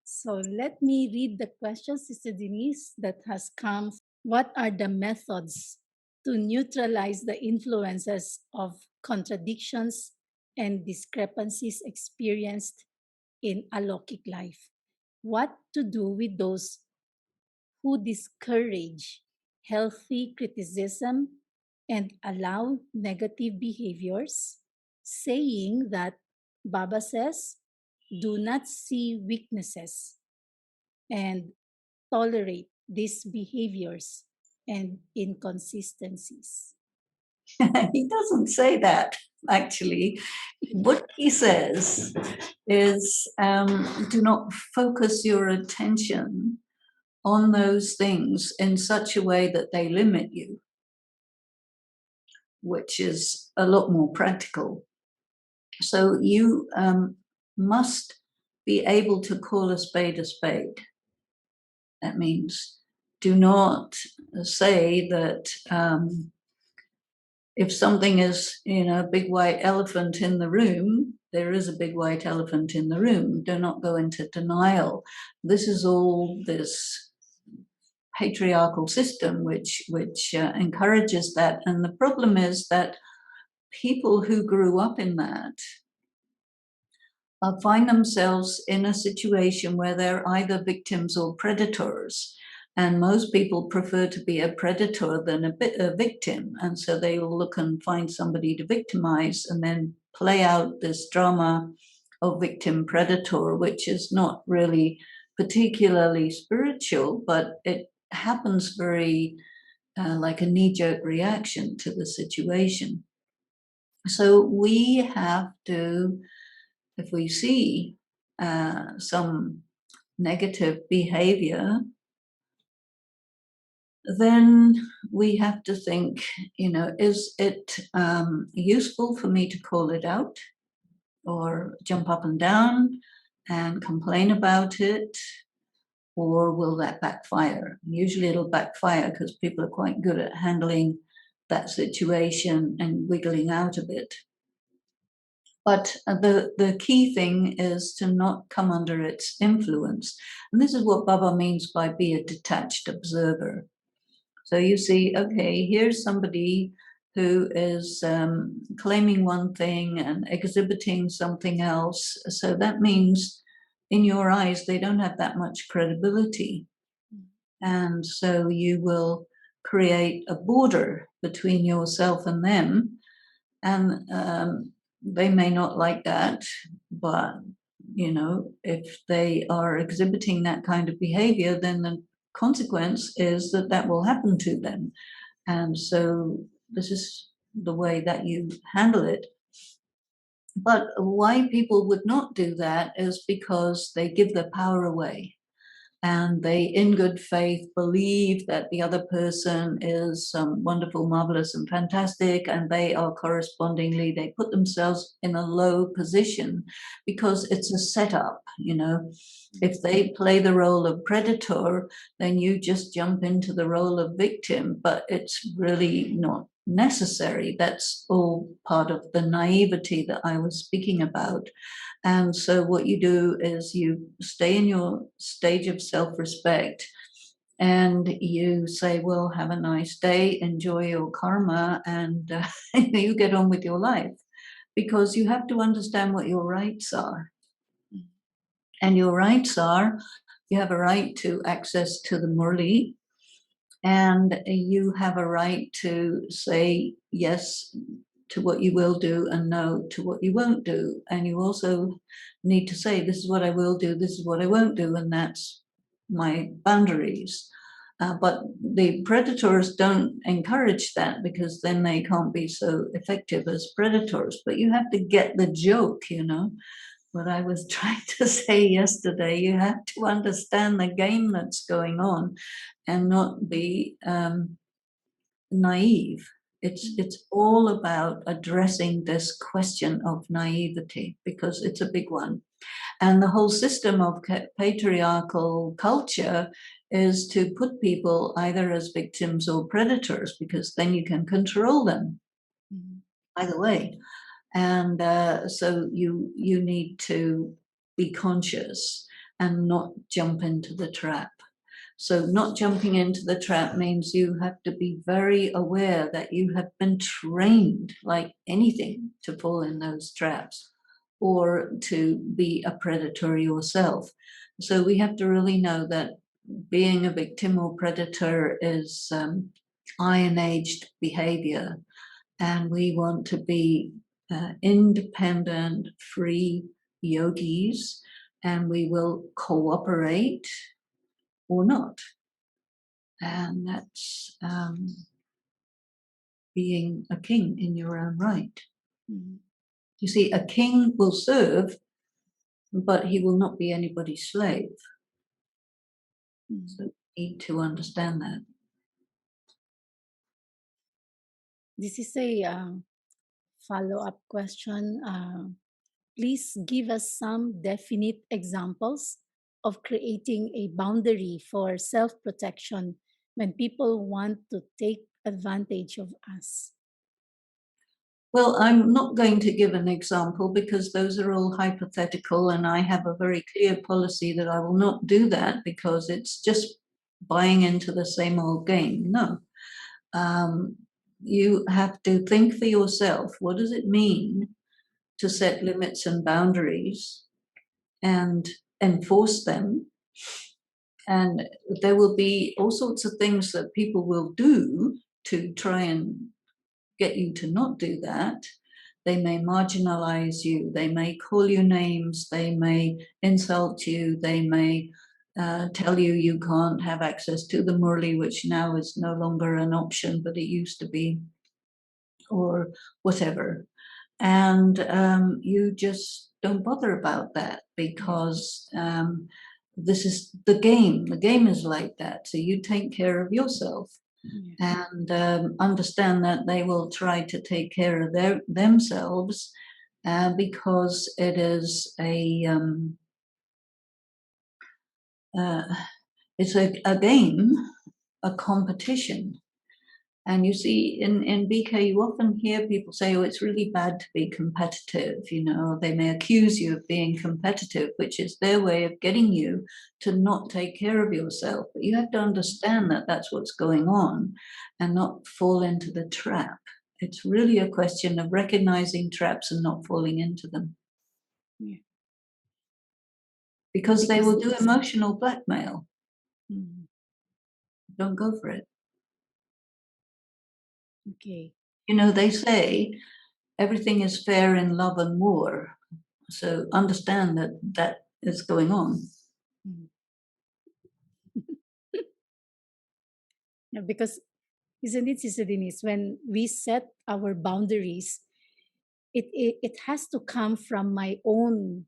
So let me read the question, Sister Denise, that has come. What are the methods to neutralize the influences of contradictions and discrepancies experienced in alokik life? What to do with those who discourage healthy criticism and allow negative behaviors, saying that Baba says, do not see weaknesses and tolerate these behaviors and inconsistencies. He doesn't say that, actually. What he says is do not focus your attention on those things in such a way that they limit you, which is a lot more practical. So you must be able to call a spade a spade. That means do not say that if something is, a big white elephant in the room, there is a big white elephant in the room. Do not go into denial. This is all this patriarchal system which encourages that. And the problem is that people who grew up in that find themselves in a situation where they're either victims or predators. And most people prefer to be a predator than a victim. And so they will look and find somebody to victimize and then play out this drama of victim predator, which is not really particularly spiritual, but it happens very like a knee-jerk reaction to the situation. So we have to, if we see some negative behavior, then we have to think, is it useful for me to call it out or jump up and down and complain about it, or will that backfire? Usually it'll backfire because people are quite good at handling that situation and wiggling out of it. But the key thing is to not come under its influence. And this is what Baba means by be a detached observer. So you see, okay, here's somebody who is claiming one thing and exhibiting something else. So that means in your eyes, they don't have that much credibility. And so you will create a border between yourself and them. And they may not like that, but, you know, if they are exhibiting that kind of behavior, then the consequence is that that will happen to them. And so this is the way that you handle it. But why people would not do that is because they give their power away. And they, in good faith, believe that the other person is wonderful, marvelous, and fantastic, and they are correspondingly, they put themselves in a low position because it's a setup, you know. If they play the role of predator, then you just jump into the role of victim, but it's really not necessary. That's all part of the naivety that I was speaking about. And so what you do is you stay in your stage of self-respect and you say, well, have a nice day, enjoy your karma, and you get on with your life. Because you have to understand what your rights are. And your rights are, you have a right to access to the Murli, and you have a right to say yes to what you will do and no to what you won't do. And you also need to say, this is what I will do, this is what I won't do, and that's my boundaries. But the predators don't encourage that because then they can't be so effective as predators. But you have to get the joke, you know. What I was trying to say yesterday, you have to understand the game that's going on and not be naive. It's all about addressing this question of naivety because it's a big one. And the whole system of patriarchal culture is to put people either as victims or predators because then you can control them. Either way. And so you need to be conscious and not jump into the trap. So not jumping into the trap means you have to be very aware that you have been trained like anything to fall in those traps or to be a predator yourself. So we have to really know that being a victim or predator is iron-aged behavior. And we want to be independent, free yogis, and we will cooperate or not. And that's being a king in your own right. You see, a king will serve, but he will not be anybody's slave. So you need to understand that. This is a follow-up question. Please give us some definite examples of creating a boundary for self-protection when people want to take advantage of us. Well, I'm not going to give an example because those are all hypothetical, and I have a very clear policy that I will not do that because it's just buying into the same old game. No. You have to think for yourself, what does it mean to set limits and boundaries and enforce them? And there will be all sorts of things that people will do to try and get you to not do that. They may marginalize you, they may call you names, they may insult you, they may tell you you can't have access to the Murli, which now is no longer an option, but it used to be, or whatever. And you just don't bother about that because this is the game. The game is like that. So you take care of yourself. And understand that they will try to take care of themselves because it is it's a game, a competition. And you see, in BK, you often hear people say, oh, it's really bad to be competitive. You know, they may accuse you of being competitive, which is their way of getting you to not take care of yourself. But you have to understand that that's what's going on and not fall into the trap. It's really a question of recognizing traps and not falling into them. because they will do emotional blackmail. Don't go for it. Okay. You know, they say everything is fair in love and war. So understand that that is going on. Yeah, because isn't it, Sister Denise, when we set our boundaries, it has to come from my own,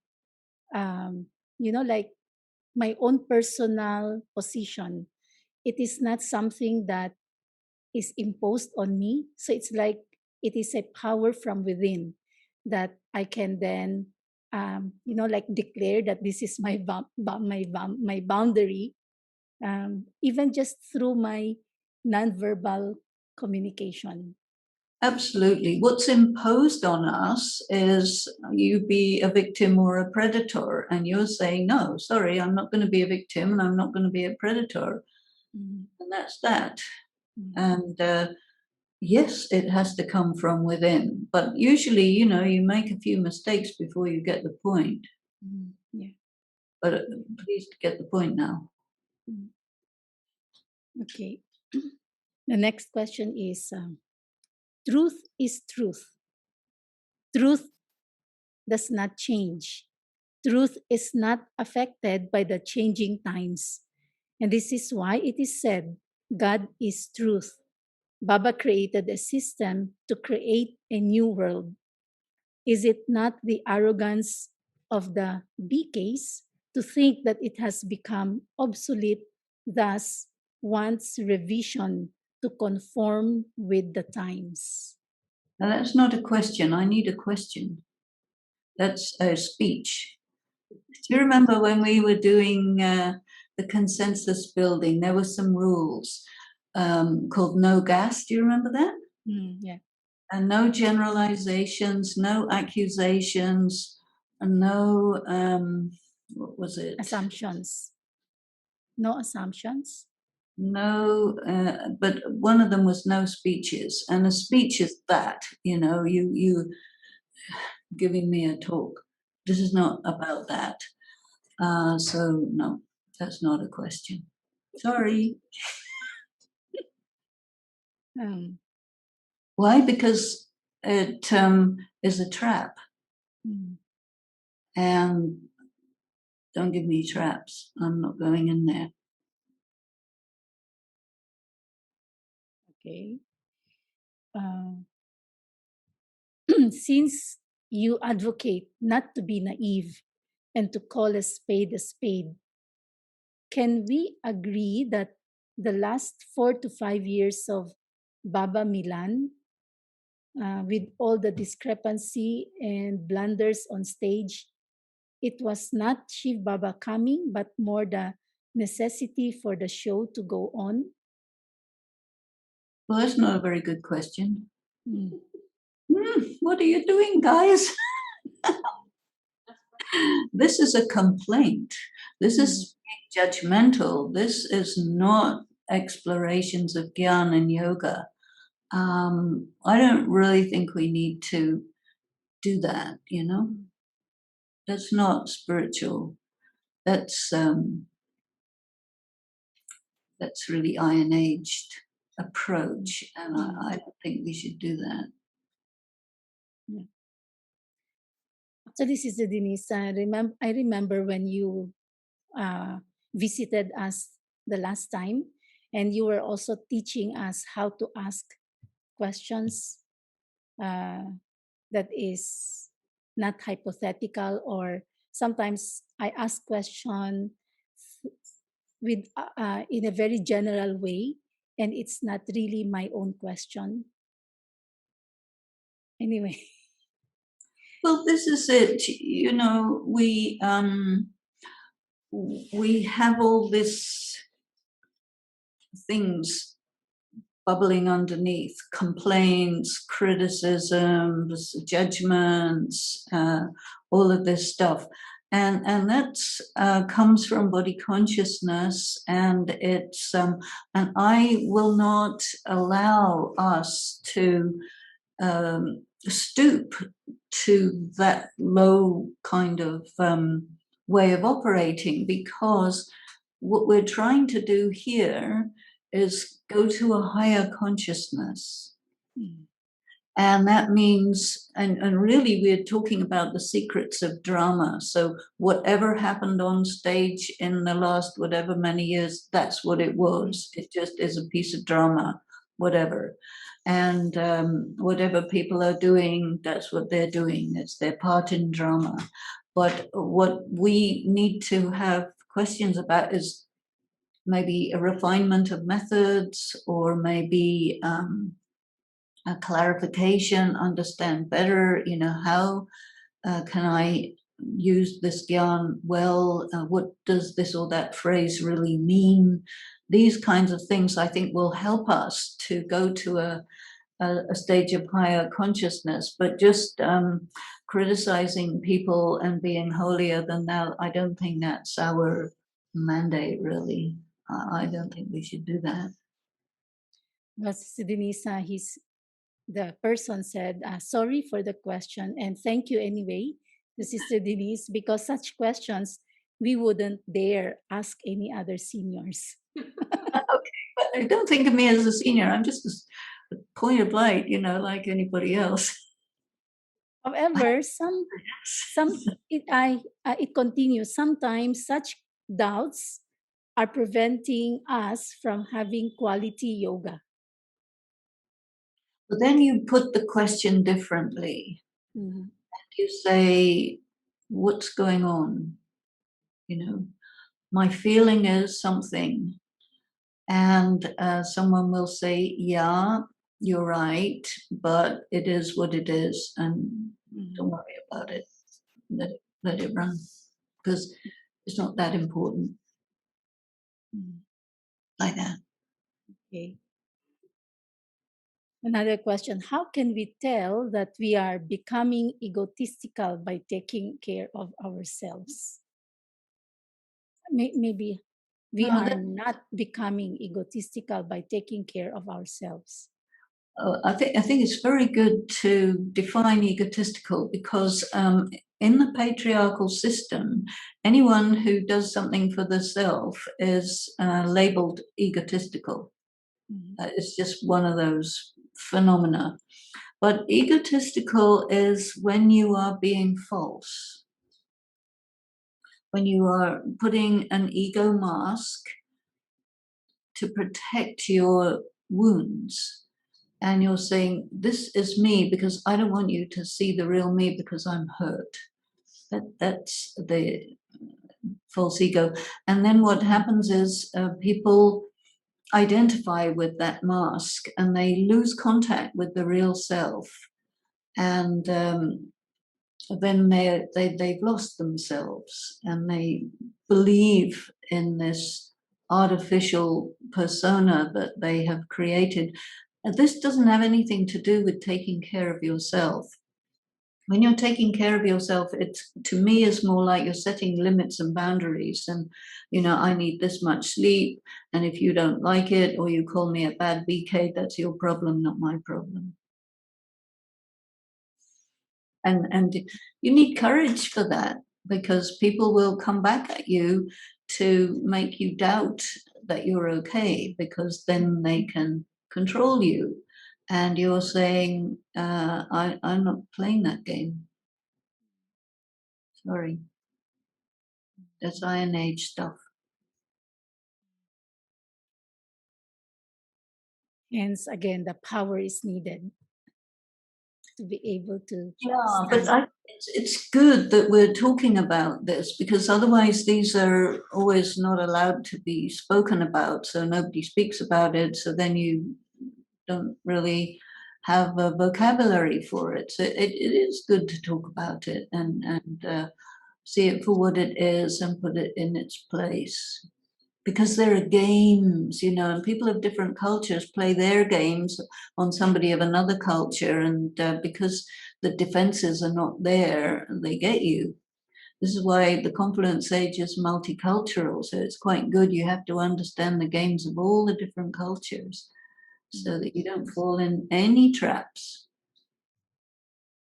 like my own personal position. It is not something that is imposed on me. So it's like it is a power from within that I can then, like declare that this is my boundary, even just through my nonverbal communication. Absolutely. What's imposed on us is you be a victim or a predator, and you're saying, no, sorry, I'm not going to be a victim and I'm not going to be a predator. And that's that. And yes, it has to come from within. But usually, you make a few mistakes before you get the point. Yeah. But please get the point now. Okay. The next question is, truth is truth. Truth does not change. Truth is not affected by the changing times. And this is why it is said, God is truth. Baba created a system to create a new world. Is it not the arrogance of the BKs to think that it has become obsolete, thus wants revision to conform with the times? Now, that's not a question. I need a question. That's a speech. Do you remember when we were doing the consensus building, there were some rules called no gas? Do you remember that? Yeah. And no generalizations, no accusations, and no, what was it? Assumptions. No assumptions. No, but one of them was no speeches. And a speech is that, you giving me a talk. This is not about that. So no, that's not a question. Sorry. Why? Because it is a trap. And don't give me traps. I'm not going in there. Okay. Since you advocate not to be naive and to call a spade, can we agree that the last 4 to 5 years of Baba Milan, with all the discrepancy and blunders on stage, it was not Shiv Baba coming, but more the necessity for the show to go on? Well, that's not a very good question. What are you doing, guys? This is a complaint. This is judgmental. This is not explorations of Gyan and yoga. I don't really think we need to do that, That's not spiritual. That's really iron-aged approach, and I don't think we should do that. So this is the Denise. I remember when you visited us the last time, and you were also teaching us how to ask questions that is not hypothetical, or sometimes I ask question with in a very general way, and it's not really my own question. Anyway. Well, this is it. We have all this things bubbling underneath: complaints, criticisms, judgments, all of this stuff. And that comes from body consciousness, and it's and I will not allow us to stoop to that low kind of way of operating, because what we're trying to do here is go to a higher consciousness. And that means, and really we're talking about the secrets of drama. So whatever happened on stage in the last whatever many years, that's what it was. It just is a piece of drama, whatever. And whatever people are doing, that's what they're doing. It's their part in drama. But what we need to have questions about is maybe a refinement of methods, or maybe a clarification, understand better, how can I use this gyan well? What does this or that phrase really mean? These kinds of things, I think, will help us to go to a stage of higher consciousness. But just criticizing people and being holier than thou, I don't think that's our mandate, really. I don't think we should do that. Well, Sister Denise, the person said, sorry for the question and thank you anyway to Sister Denise, because such questions we wouldn't dare ask any other seniors. Okay, but I don't think of me as a senior. I'm just a point of light, like anybody else. However, it continues. Sometimes such doubts are preventing us from having quality yoga. But then you put the question differently. Mm-hmm. And you say, what's going on? My feeling is something. And someone will say, yeah, you're right, but it is what it is. And don't worry about it. Let it run. Because it's not that important. Like that. Okay. Another question: how can we tell that we are becoming egotistical by taking care of ourselves? Maybe we are not becoming egotistical by taking care of ourselves. I think it's very good to define egotistical, because in the patriarchal system, anyone who does something for the self is labeled egotistical. It's just one of those phenomena. But egotistical is when you are being false, when you are putting an ego mask to protect your wounds. And you're saying, this is me because I don't want you to see the real me because I'm hurt. That's the false ego. And then what happens is people identify with that mask and they lose contact with the real self. And then they've lost themselves, and they believe in this artificial persona that they have created. And this doesn't have anything to do with taking care of yourself. When you're taking care of yourself, it's, to me, is more like you're setting limits and boundaries. And, I need this much sleep. And if you don't like it, or you call me a bad BK, that's your problem, not my problem. And you need courage for that, because people will come back at you to make you doubt that you're okay, because then they can control you. And you're saying, I'm not playing that game. Sorry. That's Iron Age stuff. Hence, again, the power is needed to be able to. Yeah, but it's good that we're talking about this, because otherwise these are always not allowed to be spoken about. So nobody speaks about it. So then you don't really have a vocabulary for it. So it is good to talk about it and see it for what it is and put it in its place. Because there are games, and people of different cultures play their games on somebody of another culture, and because the defenses are not there, they get you. This is why the confluence age is multicultural, so it's quite good. You have to understand the games of all the different cultures so that you don't fall in any traps.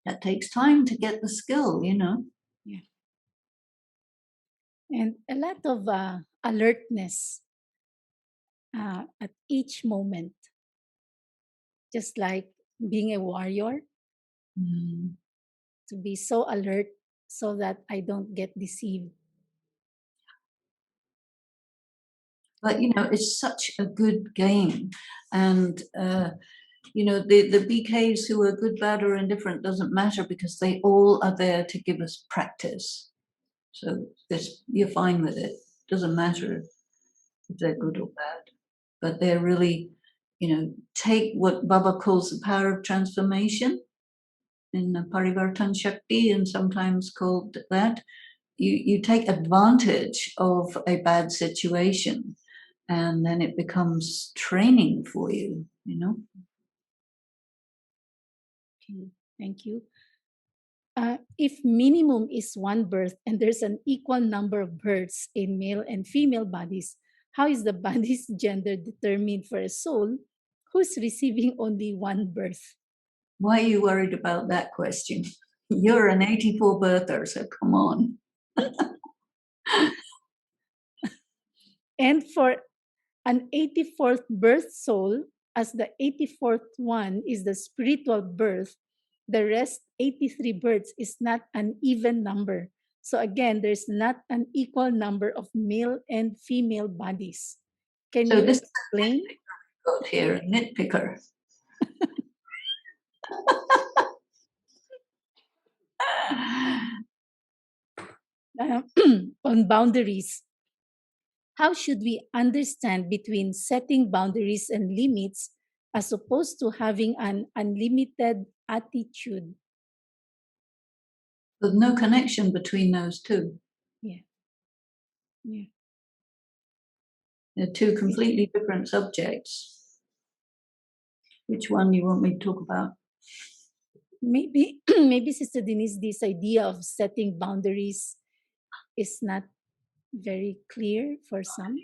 That takes time to get the skill, Yeah. and a lot of alertness at each moment, just like being a warrior, Mm. to be so alert so that I don't get deceived. But it's such a good game, and the BKs who are good, bad, or indifferent doesn't matter because they all are there to give us practice. So you're fine with it. Doesn't matter if they're good or bad, but they're really, take what Baba calls the power of transformation in the Parivartan Shakti, and sometimes called that. You take advantage of a bad situation, and then it becomes training for you. Okay, thank you. If minimum is one birth and there's an equal number of births in male and female bodies, how is the body's gender determined for a soul who's receiving only one birth? Why are you worried about that question? You're an 84 birther, so come on. And for an 84th birth soul, as the 84th one is the spiritual birth, the rest 83 births is not an even number. So again, there's not an equal number of male and female bodies. Can So you this explain? got here, a nitpicker. On boundaries? How should we understand between setting boundaries and limits as opposed to having an unlimited attitude? There's no connection between those two. Yeah. Yeah. They're two completely different subjects. Which one do you want me to talk about? Maybe maybe Sister Denise, this idea of setting boundaries is not very clear for some.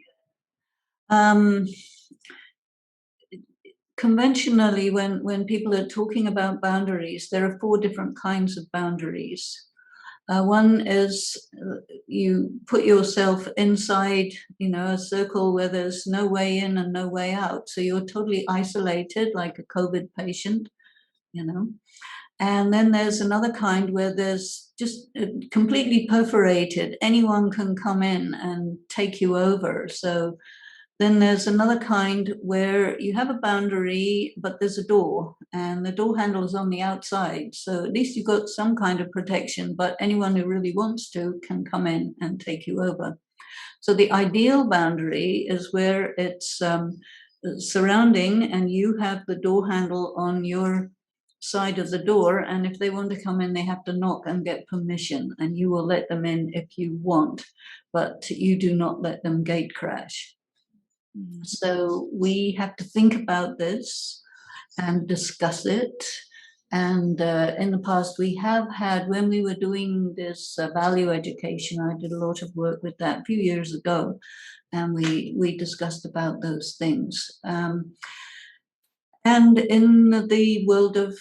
Conventionally, when people are talking about boundaries, there are 4 different kinds of boundaries. One is you put yourself inside, a circle where there's no way in and no way out. So you're totally isolated, like a COVID patient, And then there's another kind where there's just completely perforated. Anyone can come in and take you over. So then there's another kind where you have a boundary, but there's a door, and the door handle is on the outside. So at least you've got some kind of protection, but anyone who really wants to can come in and take you over. So the ideal boundary is where it's surrounding, and you have the door handle on your side of the door, and if they want to come in, they have to knock and get permission, and you will let them in if you want, but you do not let them gate crash. So we have to think about this and discuss it. And in the past, we have had, when we were doing this value education, I did a lot of work with that a few years ago, and we discussed about those things. And in the world of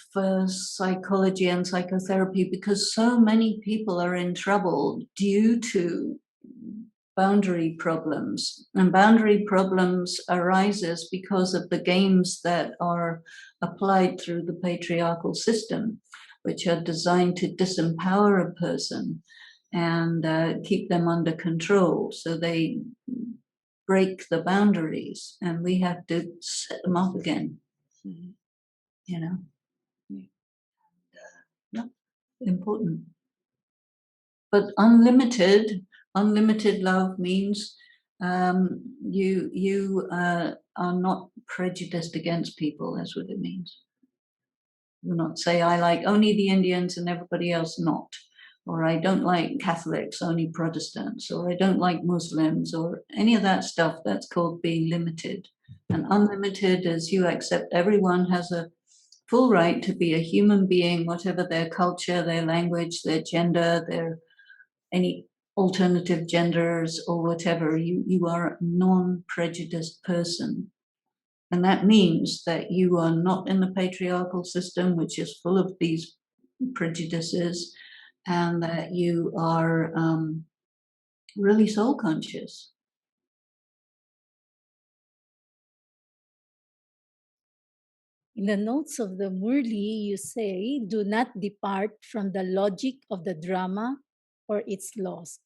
psychology and psychotherapy, because so many people are in trouble due to boundary problems, and boundary problems arises because of the games that are applied through the patriarchal system, which are designed to disempower a person and keep them under control. So they break the boundaries, and we have to set them up again. Important. But unlimited love means you are not prejudiced against people. That's what it means. You not say, I like only the Indians and everybody else not, or I don't like Catholics, only Protestants, or I don't like Muslims, or any of that stuff. That's called being limited. And unlimited is you accept everyone has a full right to be a human being, whatever their culture, their language, their gender, their any alternative genders or whatever. You are a non-prejudiced person. And that means that you are not in the patriarchal system, which is full of these prejudices, and that you are really soul conscious. In the notes of the Murli, you say, do not depart from the logic of the drama or its laws.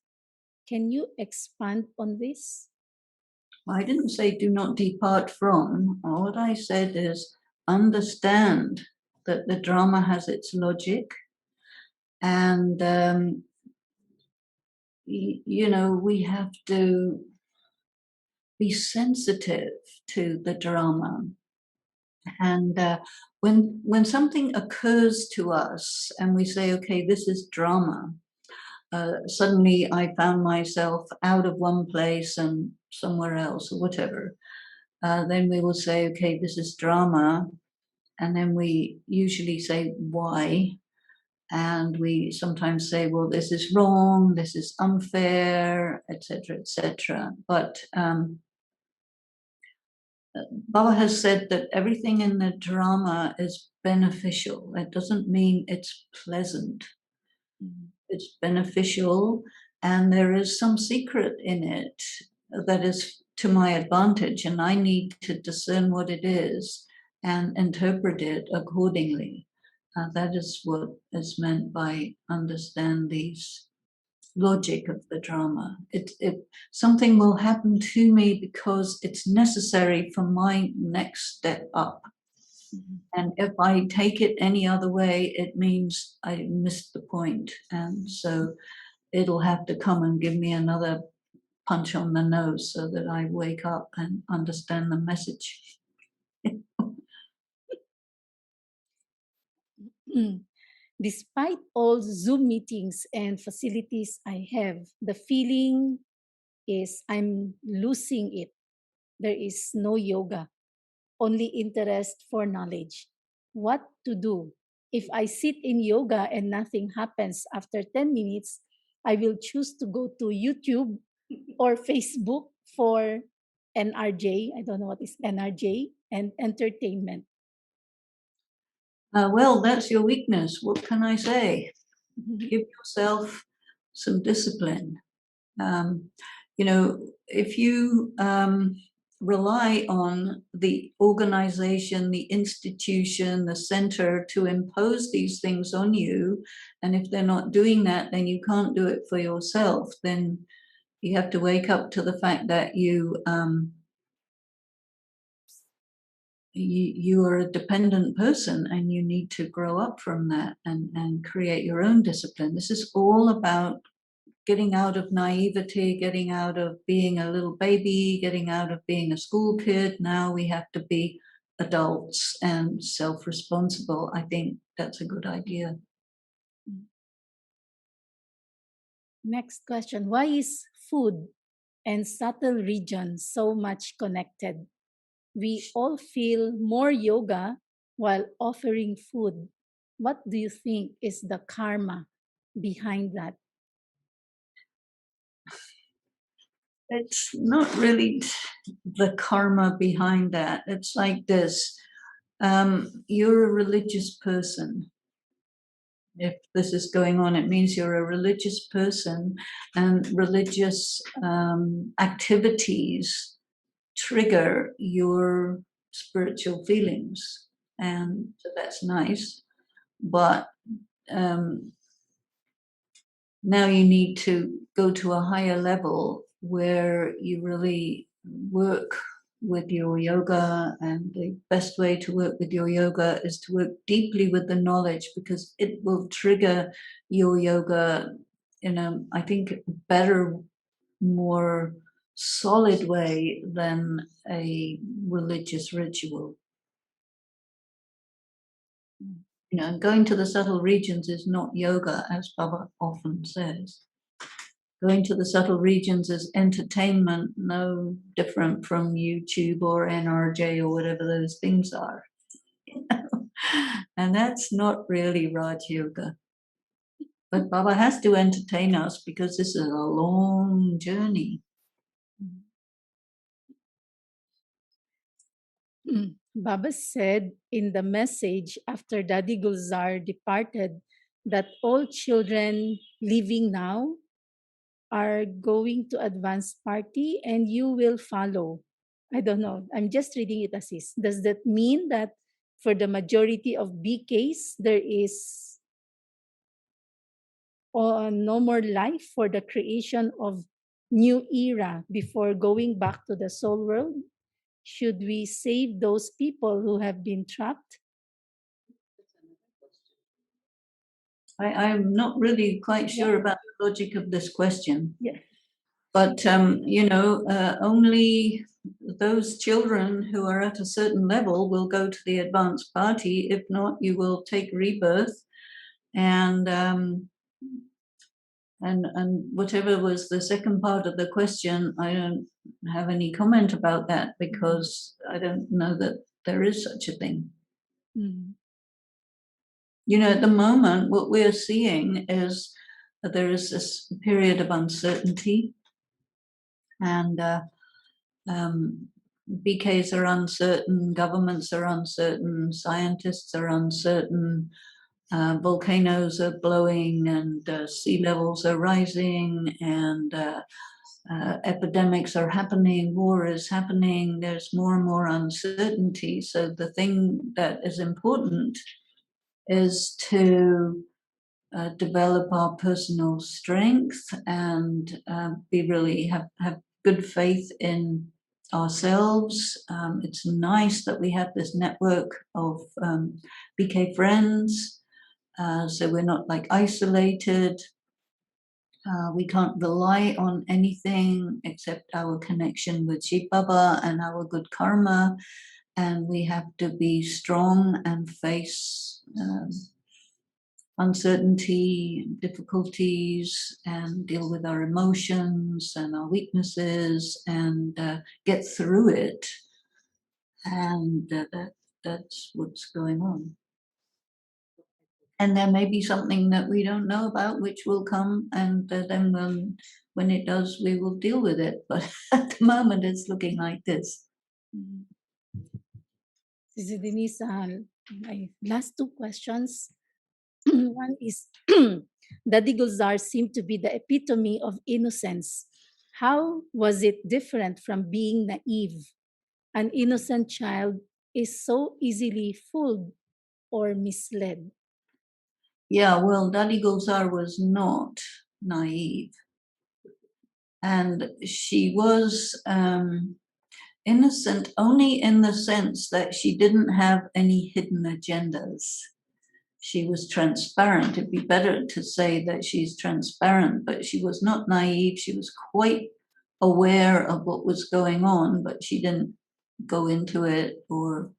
Can you expand on this? I didn't say do not depart from. What I said is understand that the drama has its logic, and we have to be sensitive to the drama. And when something occurs to us and we say, okay, this is drama, suddenly I found myself out of one place and somewhere else or whatever, then we will say, okay, this is drama. And then we usually say why. And we sometimes say, well, this is wrong, this is unfair, etc., etc. But Baba has said that everything in the drama is beneficial. It doesn't mean it's pleasant. It's beneficial, and there is some secret in it that is to my advantage, and I need to discern what it is and interpret it accordingly. That is what is meant by understand these logic of the drama. Something will happen to me because it's necessary for my next step up. And if I take it any other way, it means I missed the point. And so it'll have to come and give me another punch on the nose so that I wake up and understand the message. Despite all Zoom meetings and facilities I have, the feeling is I'm losing it. There is no yoga, only interest for knowledge. What to do? If I sit in yoga and nothing happens after 10 minutes, I will choose to go to YouTube or Facebook for NRJ. I don't know what is NRJ and entertainment. Well, that's your weakness. What can I say? Give yourself some discipline. If you rely on the organization, the institution, the center to impose these things on you, and if they're not doing that, then you can't do it for yourself. Then you have to wake up to the fact that you are a dependent person and you need to grow up from that and create your own discipline. This is all about getting out of naivety, getting out of being a little baby, getting out of being a school kid. Now we have to be adults and self-responsible. I think that's a good idea. Next question. Why is food and subtle region so much connected? We all feel more yoga while offering food. What do you think is the karma behind that? It's not really the karma behind that. It's like this. You're a religious person. If this is going on, it means you're a religious person, and religious activities trigger your spiritual feelings. And so that's nice. But now you need to go to a higher level where you really work with your yoga, and the best way to work with your yoga is to work deeply with the knowledge, because it will trigger your yoga in a, I think, better, more solid way than a religious ritual. Going to the subtle regions is not yoga, as Baba often says. Going to the subtle regions is entertainment, no different from YouTube or NRJ or whatever those things are. And that's not really Raj Yoga. But Baba has to entertain us because this is a long journey. Baba said in the message after Daddy Gulzar departed that all children living now are going to advance party and you will follow. I don't know. I'm just reading it as is. Does that mean that for the majority of BKs, there is no more life for the creation of new era before going back to the soul world? Should we save those people who have been trapped? I'm not really quite sure Yeah. about the logic of this question. Yeah. But, only those children who are at a certain level will go to the advanced party. If not, you will take rebirth. And whatever was the second part of the question, I don't have any comment about that because I don't know that there is such a thing. Mm. At the moment, what we're seeing is that there is this period of uncertainty, and BKs are uncertain, governments are uncertain, scientists are uncertain, volcanoes are blowing, and sea levels are rising, and epidemics are happening, war is happening, there's more and more uncertainty. So the thing that is important is to develop our personal strength and be really have good faith in ourselves. It's nice that we have this network of BK friends, so we're not like isolated. We can't rely on anything except our connection with Shiv Baba and our good karma, and we have to be strong and face uncertainty, difficulties, and deal with our emotions and our weaknesses and get through it. And that's what's going on. And there may be something that we don't know about, which will come, and then when it does, we will deal with it. But at the moment, it's looking like this. Sister Denise, my last two questions. One is Daddy Gulzar seemed to be the epitome of innocence. How was it different from being naive? An innocent child is so easily fooled or misled. Yeah, well, Dali Gulzar was not naive. And she was innocent only in the sense that she didn't have any hidden agendas. She was transparent. It'd be better to say that she's transparent, but she was not naive. She was quite aware of what was going on, but she didn't go into it or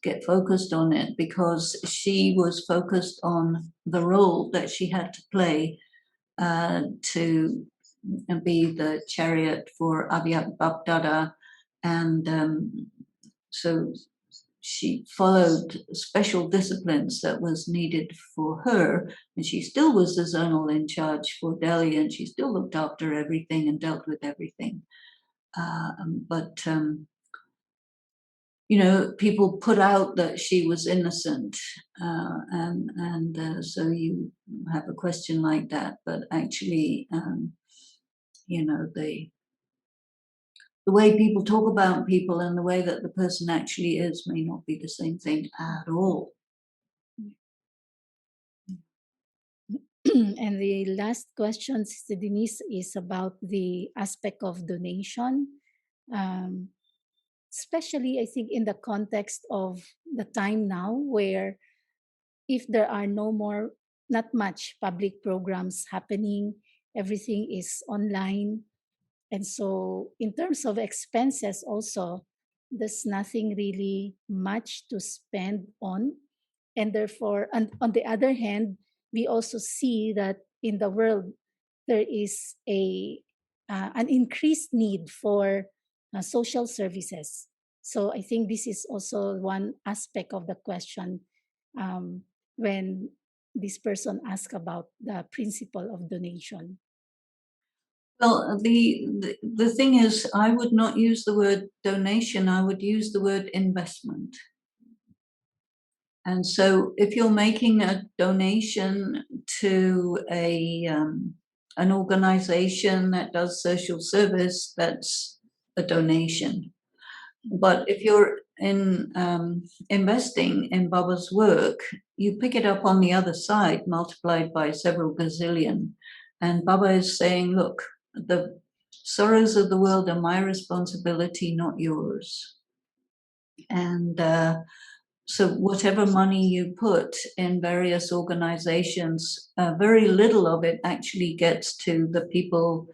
get focused on it because she was focused on the role that she had to play to be the chariot for Avyat Bapdada. And so she followed special disciplines that was needed for her, and she still was the zonal in charge for Delhi, and she still looked after everything and dealt with everything. But people put out that she was innocent, and so you have a question like that. But actually, the way people talk about people and the way that the person actually is may not be the same thing at all. And the last question, Sister Denise, is about the aspect of donation. Especially, I think, in the context of the time now where if there are not much public programs happening, everything is online. And so, in terms of expenses, also, there's nothing really much to spend on. And therefore, and on the other hand, we also see that in the world, there is an increased need for social services. So I think this is also one aspect of the question when this person asked about the principle of donation. Well, the thing is, I would not use the word donation. I would use the word investment. And so, if you're making a donation to a an organization that does social service, that's a donation. But if you're in investing in Baba's work, you pick it up on the other side, multiplied by several gazillion. And Baba is saying, look, the sorrows of the world are my responsibility, not yours. And so whatever money you put in various organizations, very little of it actually gets to the people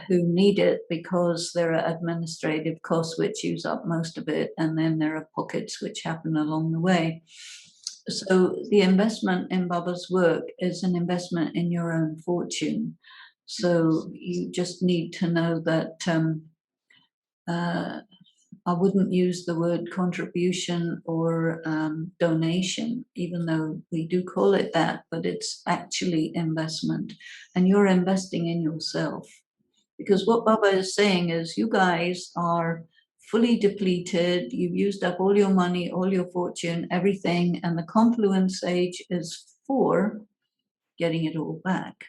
who need it, because there are administrative costs which use up most of it, and then there are pockets which happen along the way. So the investment in Baba's work is an investment in your own fortune. So you just need to know that I wouldn't use the word contribution or donation, even though we do call it that, but it's actually investment, and you're investing in yourself. Because what Baba is saying is, you guys are fully depleted, you've used up all your money, all your fortune, everything, and the confluence age is for getting it all back.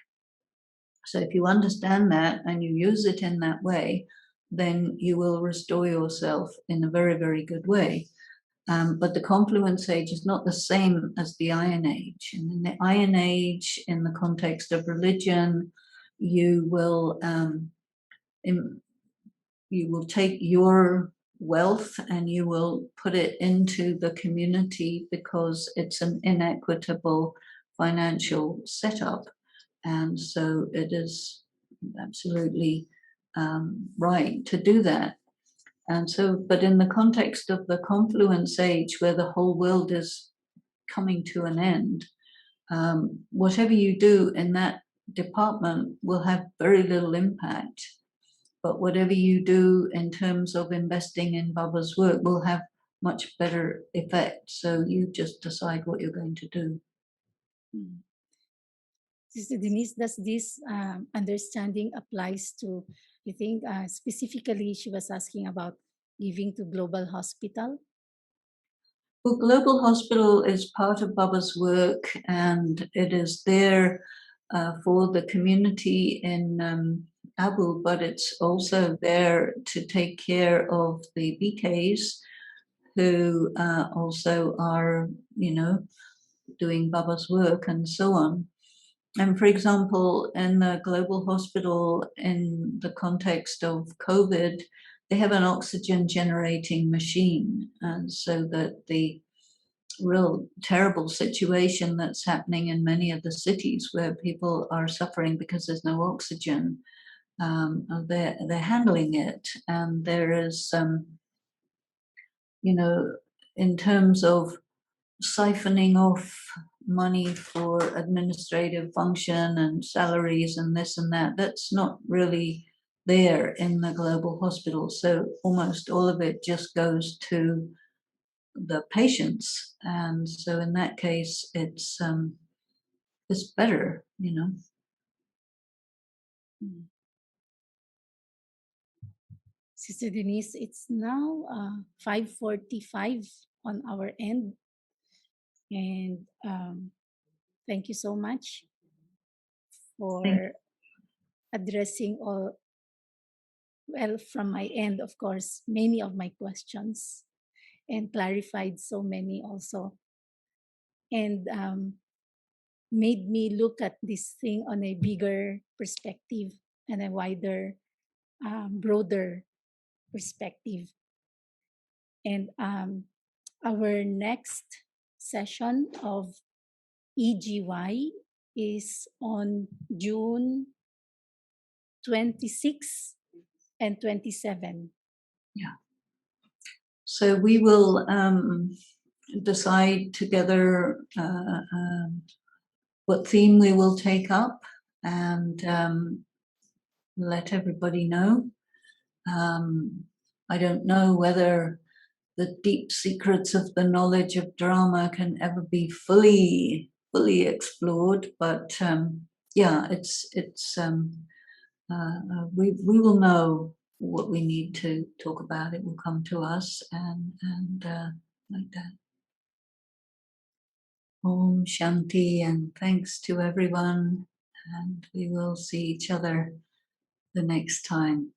So if you understand that and you use it in that way, then you will restore yourself in a very, very good way. But the confluence age is not the same as the Iron Age. And in the Iron Age, in the context of religion, you will take your wealth and you will put it into the community, because it's an inequitable financial setup. And so it is absolutely right to do that. And so, but in the context of the confluence age, where the whole world is coming to an end, whatever you do in that department will have very little impact. But whatever you do in terms of investing in Baba's work will have much better effect. So you just decide what you're going to do. Sister Denise, does this understanding applies to, you think, specifically she was asking about giving to Global Hospital? Well, Global Hospital is part of Baba's work, and it is there for the community in Abu, but it's also there to take care of the BKs who also are, doing Baba's work and so on. And for example, in the Global Hospital, in the context of COVID, they have an oxygen generating machine. And so that the real terrible situation that's happening in many of the cities where people are suffering because there's no oxygen, they're handling it. And there is, in terms of siphoning off money for administrative function and salaries and this and that, that's not really there in the Global Hospital. So almost all of it just goes to the patients. And so in that case, it's better. Sister Denise, it's now 5:45 on our end. And thank you so much for addressing all, well, from my end, of course, many of my questions, and clarified so many also. And made me look at this thing on a bigger perspective and a wider, broader perspective. And our next session of EGY is on June 26 and 27. Yeah. So we will decide together what theme we will take up, and let everybody know. I don't know whether the deep secrets of the knowledge of drama can ever be fully explored, but yeah, we will know what we need to talk about. It will come to us, and like that. Om Shanti, and thanks to everyone. and we will see each other the next time.